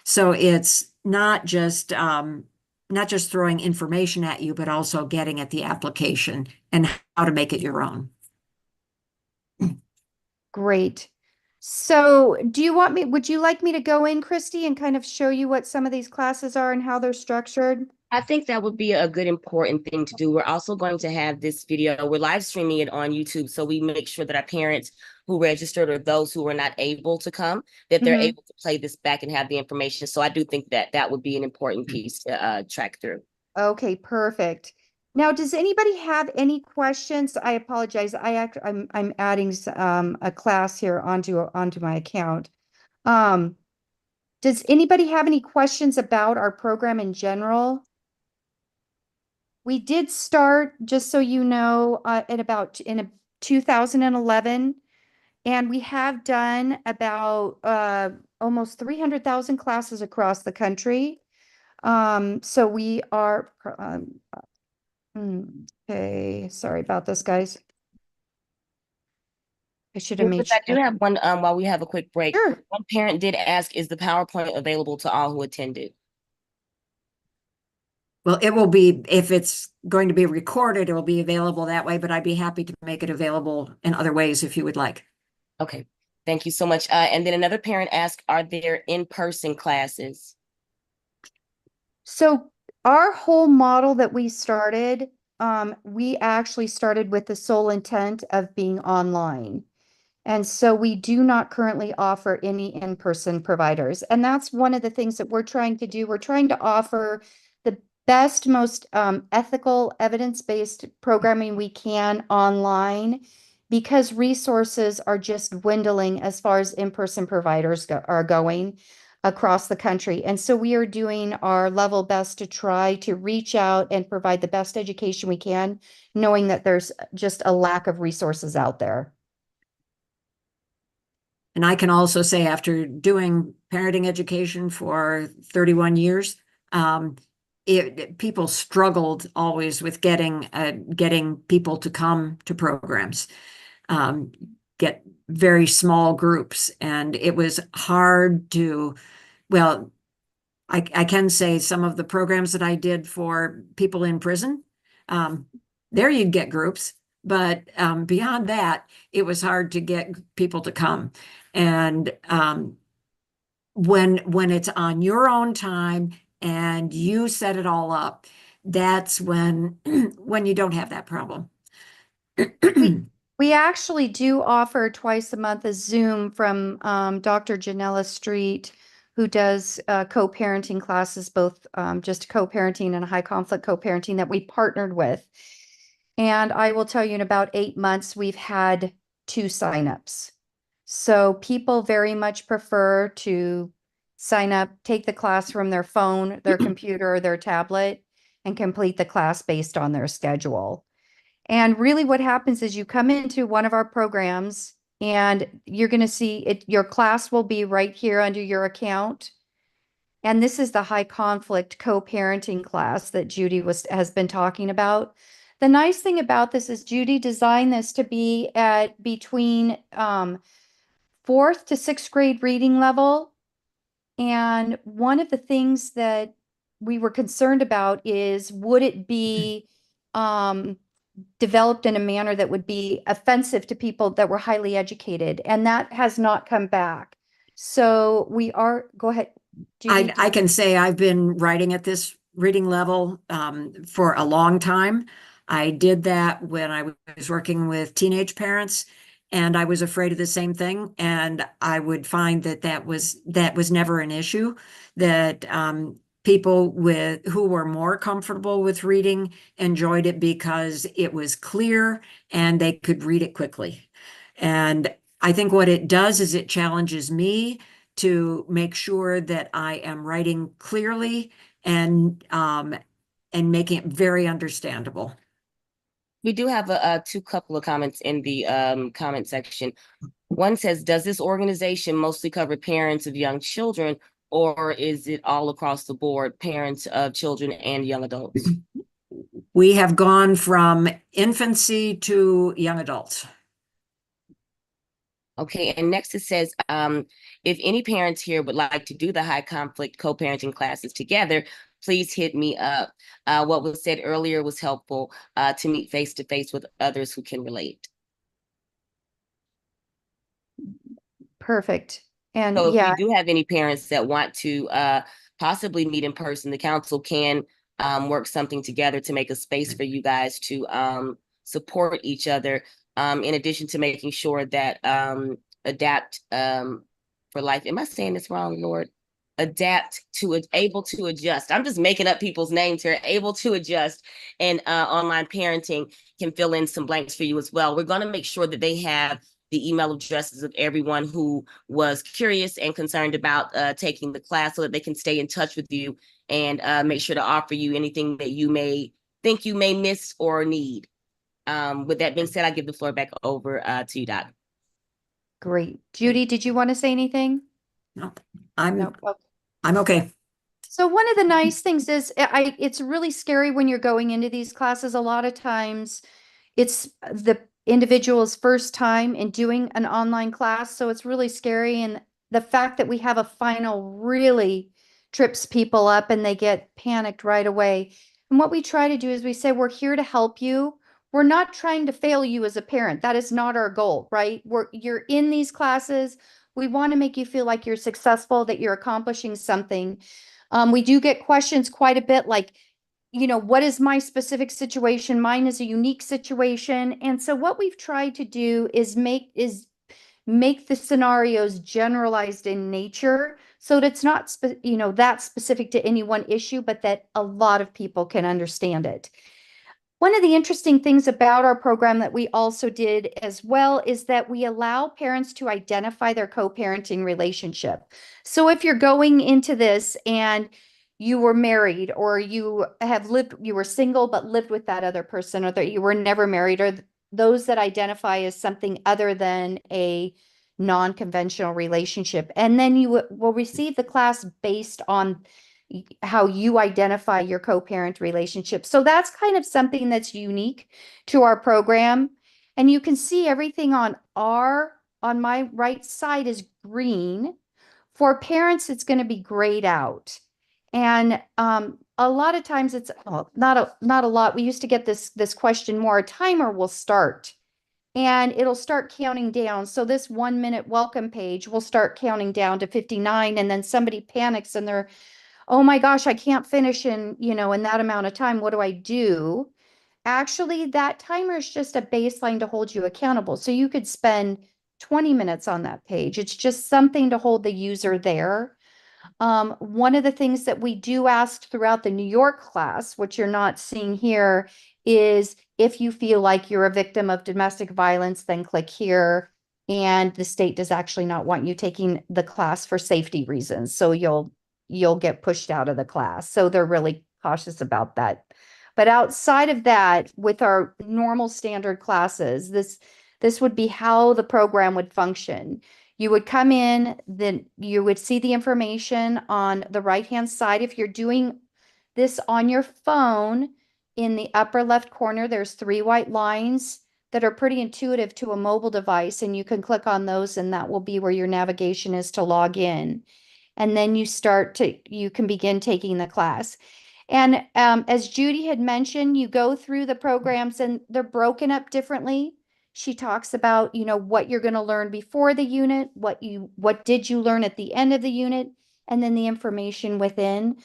So it's not just throwing information at you, but also getting at the application and how to make it your own. great. So would you like me to go in, Christy, and kind of show you what some of these classes are and how they're structured? I think that would be a good, important thing to do. We're also going to have this video. We're live streaming it on YouTube, so we make sure that our parents who registered or those who were not able to come, that they're able to play this back and have the information. So I do think that that would be an important piece to track through. Okay, perfect. Now, does anybody have any questions? I apologize. I'm adding a class here onto my account. Does anybody have any questions about our program in general? We did start, just so you know, in 2011, and we have done about almost 300,000 classes across the country. So we are, okay, sorry about this, guys. I should have made I do sure. have one while we have a quick break. Sure. One parent did ask, is the PowerPoint available to all who attended? Well, it will be, if it's going to be recorded, it will be available that way, but I'd be happy to make it available in other ways if you would like. Okay, thank you so much. And then another parent asked, are there in-person classes? So our whole model that we started, we actually started with the sole intent of being online. And so we do not currently offer any in-person providers. And that's one of the things that we're trying to do. We're trying to offer the best, most ethical, evidence-based programming we can online, because resources are just dwindling as far as in-person providers are going across the country. And so we are doing our level best to try to reach out and provide the best education we can, knowing that there's just a lack of resources out there. And I can also say, after doing parenting education for 31 years, people struggled always with getting people to come to programs, get very small groups, and it was hard to, well, I can say some of the programs that I did for people in prison, there you'd get groups, but beyond that, it was hard to get people to come. And when it's on your own time and you set it all up, that's when you don't have that problem. We actually do offer twice a month a Zoom from Dr. Janella Street, who does co-parenting classes, both just co-parenting and high conflict co-parenting that we partnered with. And I will tell you, in about 8 months, we've had 2 signups. So people very much prefer to sign up, take the class from their phone, their computer, or their tablet, and complete the class based on their schedule. And really what happens is you come into one of our programs, And you're going to see it, your class will be right here under your account. And this is the high conflict co-parenting class that Judy has been talking about. The nice thing about this is Judy designed this to be at between 4th to 6th grade reading level. And one of the things that we were concerned about is, would it be developed in a manner that would be offensive to people that were highly educated? And that has not come back. So we are, go ahead. Judy, I can say I've been writing at this reading level for a long time. I did that when I was working with teenage parents, and I was afraid of the same thing. And I would find that that was never an issue. That people who were more comfortable with reading enjoyed it because it was clear and they could read it quickly. And I think what it does is it challenges me to make sure that I am writing clearly and making it very understandable. We do have a two couple of comments in the comment section. One says, does this organization mostly cover parents of young children, or is it all across the board, parents of children and young adults? We have gone from infancy to young adults. Okay, and next it says, if any parents here would like to do the high conflict co-parenting classes together, please hit me up. What was said earlier was helpful to meet face to face with others who can relate. Perfect. And So if yeah, you do have any parents that want to possibly meet in person, the council can work something together to make a space for you guys to support each other. In addition to making sure that adapt for life. Am I saying this wrong, Lord? Adapt to able to adjust. I'm just making up people's names here. Able to adjust, and online parenting can fill in some blanks for you as well. We're going to make sure that they have the email addresses of everyone who was curious and concerned about taking the class, so that they can stay in touch with you and make sure to offer you anything that you may think you may miss or need. With that being said, I give the floor back over to you, Doc. great. Judy, did you want to say anything? No, No. Okay. I'm okay. So one of the nice things is it's really scary when you're going into these classes. A lot of times it's the individual's first time in doing an online class. So it's really scary. And the fact that we have a final really trips people up and they get panicked right away. And what we try to do is we say, we're here to help you. We're not trying to fail you as a parent. That is not our goal, right? You're in these classes. We want to make you feel like you're successful, that you're accomplishing something. We do get questions quite a bit like, you know, what is my specific situation? Mine is a unique situation. And so what we've tried to do is make the scenarios generalized in nature, so that it's not, that specific to any one issue, but that a lot of people can understand it. One of the interesting things about our program that we also did as well is that we allow parents to identify their co-parenting relationship. So if you're going into this and you were married, or you were single but lived with that other person, or that you were never married, or those that identify as something other than a non-conventional relationship, and then you will receive the class based on how you identify your co-parent relationship. So that's kind of something that's unique to our program. And you can see everything on my right side is green. For parents, it's going to be grayed out. And a lot of times it's not a lot. We used to get this question more. A timer will start and it'll start counting down. So this 1 minute welcome page will start counting down to 59, and then somebody panics and they're, oh my gosh, I can't finish in that amount of time. What do I do? Actually, that timer is just a baseline to hold you accountable. So you could spend 20 minutes on that page. It's just something to hold the user there. One of the things that we do ask throughout the New York class, which you're not seeing here, is if you feel like you're a victim of domestic violence, then click here. And the state does actually not want you taking the class for safety reasons. So you'll get pushed out of the class. So they're really cautious about that. But outside of that, with our normal standard classes, This would be how the program would function. You would come in, then you would see the information on the right-hand side. If you're doing this on your phone, in the upper left corner, there's 3 white lines that are pretty intuitive to a mobile device, and you can click on those, and that will be where your navigation is to log in. And then you can begin taking the class. And as Judy had mentioned, you go through the programs and they're broken up differently. She talks about, what you're going to learn before the unit, what did you learn at the end of the unit, and then the information within.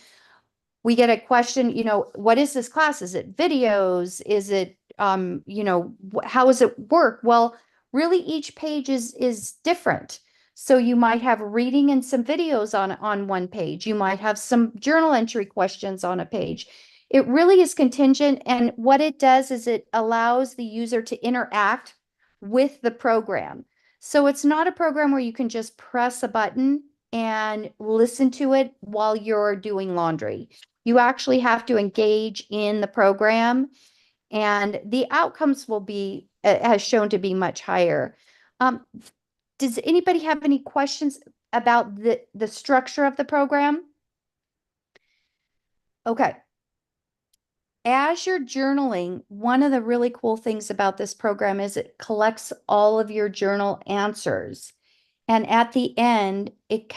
We get a question, what is this class? Is it videos? Is it, how does it work? Well, really each page is different. So you might have reading and some videos on one page. You might have some journal entry questions on a page. It really is contingent, and what it does is it allows the user to interact with the program. So it's not a program where you can just press a button and listen to it while you're doing laundry. You actually have to engage in the program, and the outcomes will be, has shown to be much higher. Does anybody have any questions about the structure of the program? Okay. As you're journaling, one of the really cool things about this program is it collects all of your journal answers. And at the end, it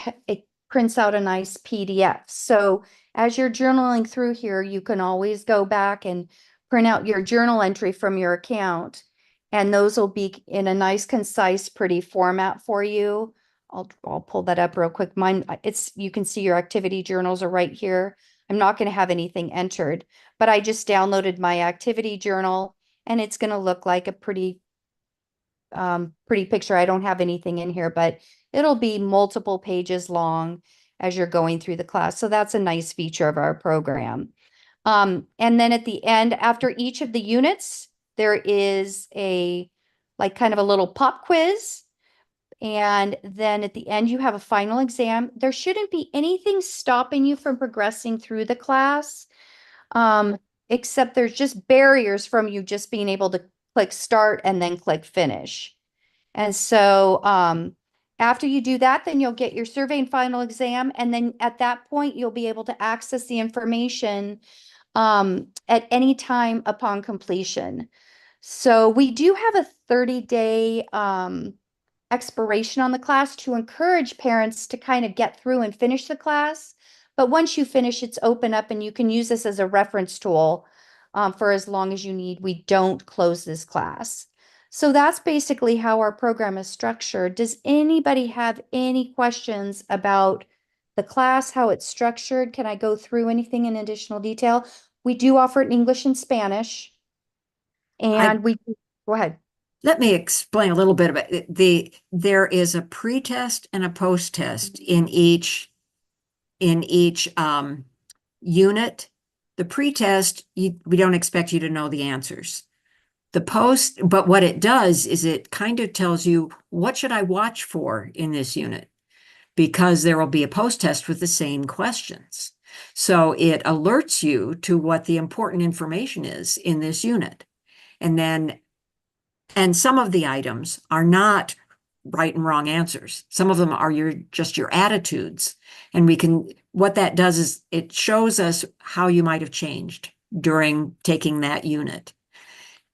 prints out a nice PDF. So as you're journaling through here, you can always go back and print out your journal entry from your account. And those will be in a nice, concise, pretty format for you. I'll pull that up real quick. Mine, you can see your activity journals are right here. I'm not going to have anything entered, but I just downloaded my activity journal, and it's going to look like a pretty picture. I don't have anything in here, but it'll be multiple pages long as you're going through the class. So that's a nice feature of our program. And then at the end, after each of the units, there is kind of a little pop quiz. And then at the end, you have a final exam. There shouldn't be anything stopping you from progressing through the class, except there's just barriers from you just being able to click start and then click finish. And so after you do that, then you'll get your survey and final exam. And then at that point, you'll be able to access the information at any time upon completion. So we do have a 30-day expiration on the class to encourage parents to kind of get through and finish the class. But once you finish, it's open up and you can use this as a reference tool for as long as you need. We don't close this class. So that's basically how our program is structured. Does anybody have any questions about the class, how it's structured? Can I go through anything in additional detail? We do offer it in English and Spanish. And go ahead. Let me explain a little bit about it. There is a pre-test and a post-test in each unit. The pre-test, we don't expect you to know the answers. But what it does is it kind of tells you, what should I watch for in this unit? Because there will be a post-test with the same questions. So it alerts you to what the important information is in this unit. And some of the items are not right and wrong answers. Some of them are just your attitudes. And what that does is it shows us how you might have changed during taking that unit.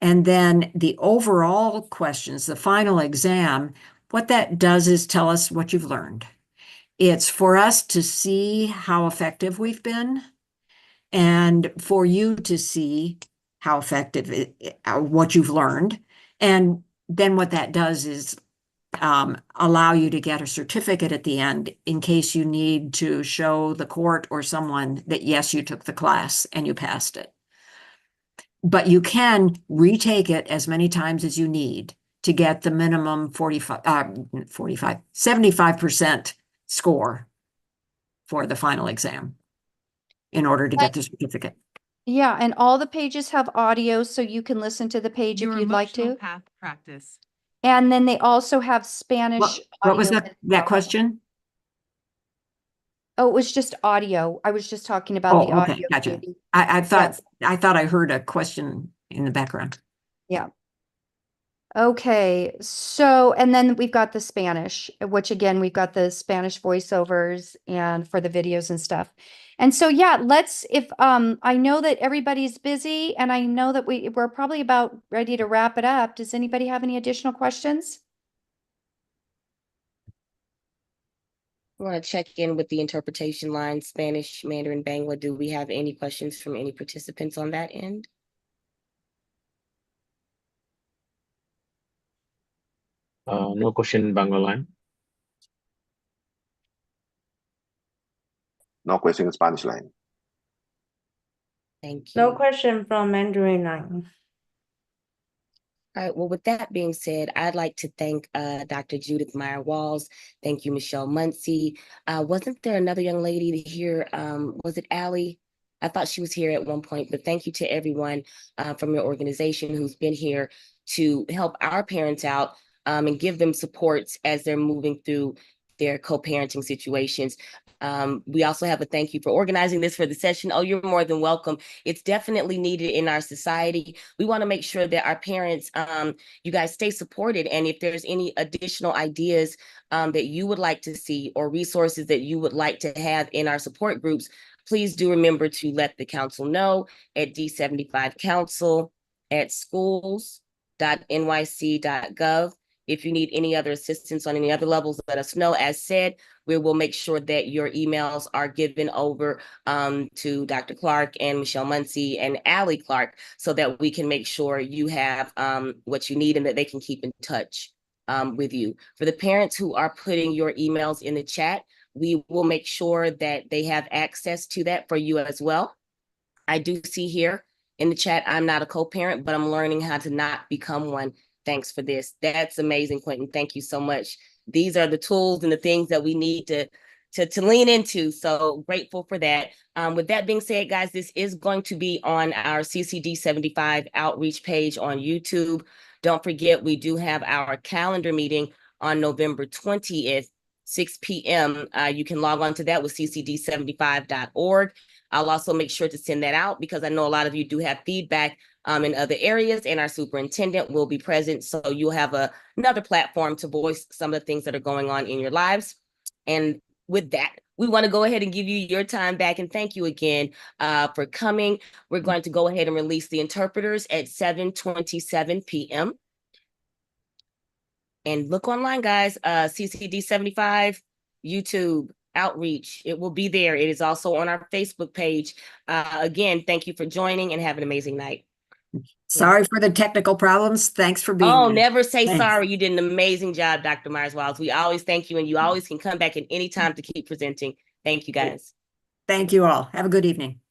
And then the overall questions, the final exam, what that does is tell us what you've learned. It's for us to see how effective we've been, and for you to see how effective what you've learned. And then what that does is allow you to get a certificate at the end in case you need to show the court or someone that, yes, you took the class and you passed it. But you can retake it as many times as you need to get the minimum 75% score for the final exam in order to get the certificate. Yeah, and all the pages have audio, so you can listen to the page if you'd like to. Path practice. And then they also have Spanish. What was audio that as well. question? Oh, it was just audio. I was just talking about the okay, audio. gotcha. Judy. I thought I heard a question in the background. Yeah. Okay, so, and then we've got the Spanish, which again, we've got the Spanish voiceovers and for the videos and stuff. And so, yeah, if, I know that everybody's busy and I know that we're probably about ready to wrap it up. Does anybody have any additional questions? I want to check in with the interpretation line, Spanish, Mandarin, Bangla. Do we have any questions from any participants on that end? No question in Bangalore line. No question in Spanish line. Thank you. No question from Mandarin line. All right, well, with that being said, I'd like to thank Dr. Judith Meyer-Walls. Thank you, Michelle Muncy. Wasn't there another young lady here? Was it Allie? I thought she was here at one point, but thank you to everyone from your organization who's been here to help our parents out and give them supports as they're moving through their co-parenting situations. We also have a thank you for organizing this for the session. Oh, you're more than welcome. It's definitely needed in our society. We want to make sure that our parents, you guys stay supported. And if there's any additional ideas that you would like to see or resources that you would like to have in our support groups, please do remember to let the council know at d75council@schools.nyc.gov. If you need any other assistance on any other levels, let us know. As said, we will make sure that your emails are given over to Dr. Clark and Michelle Muncy and Allie Clark so that we can make sure you have what you need and that they can keep in touch with you. For the parents who are putting your emails in the chat, we will make sure that they have access to that for you as well. I do see here in the chat, I'm not a co-parent, but I'm learning how to not become one. Thanks for this. That's amazing, Quentin. Thank you so much. These are the tools and the things that we need to lean into. So grateful for that. With that being said, guys, this is going to be on our CCD 75 outreach page on YouTube. Don't forget, we do have our calendar meeting on November 20th, 6 p.m. You can log on to that with ccd75.org. I'll also make sure to send that out because I know a lot of you do have feedback in other areas, and our superintendent will be present. So you'll have another platform to voice some of the things that are going on in your lives. And with that, we want to go ahead and give you your time back. And thank you again for coming. We're going to go ahead and release the interpreters at 7:27 p.m. And look online, guys, CCD 75, YouTube, outreach. It will be there. It is also on our Facebook page. Again, thank you for joining and have an amazing night. Sorry for the technical problems. Thanks for being Oh, here. never say Thanks. sorry. You did an amazing job, Dr. Myers-Wiles. We always thank you, and you always can come back at any time to keep presenting. Thank you, guys. Thank you all. Have a good evening.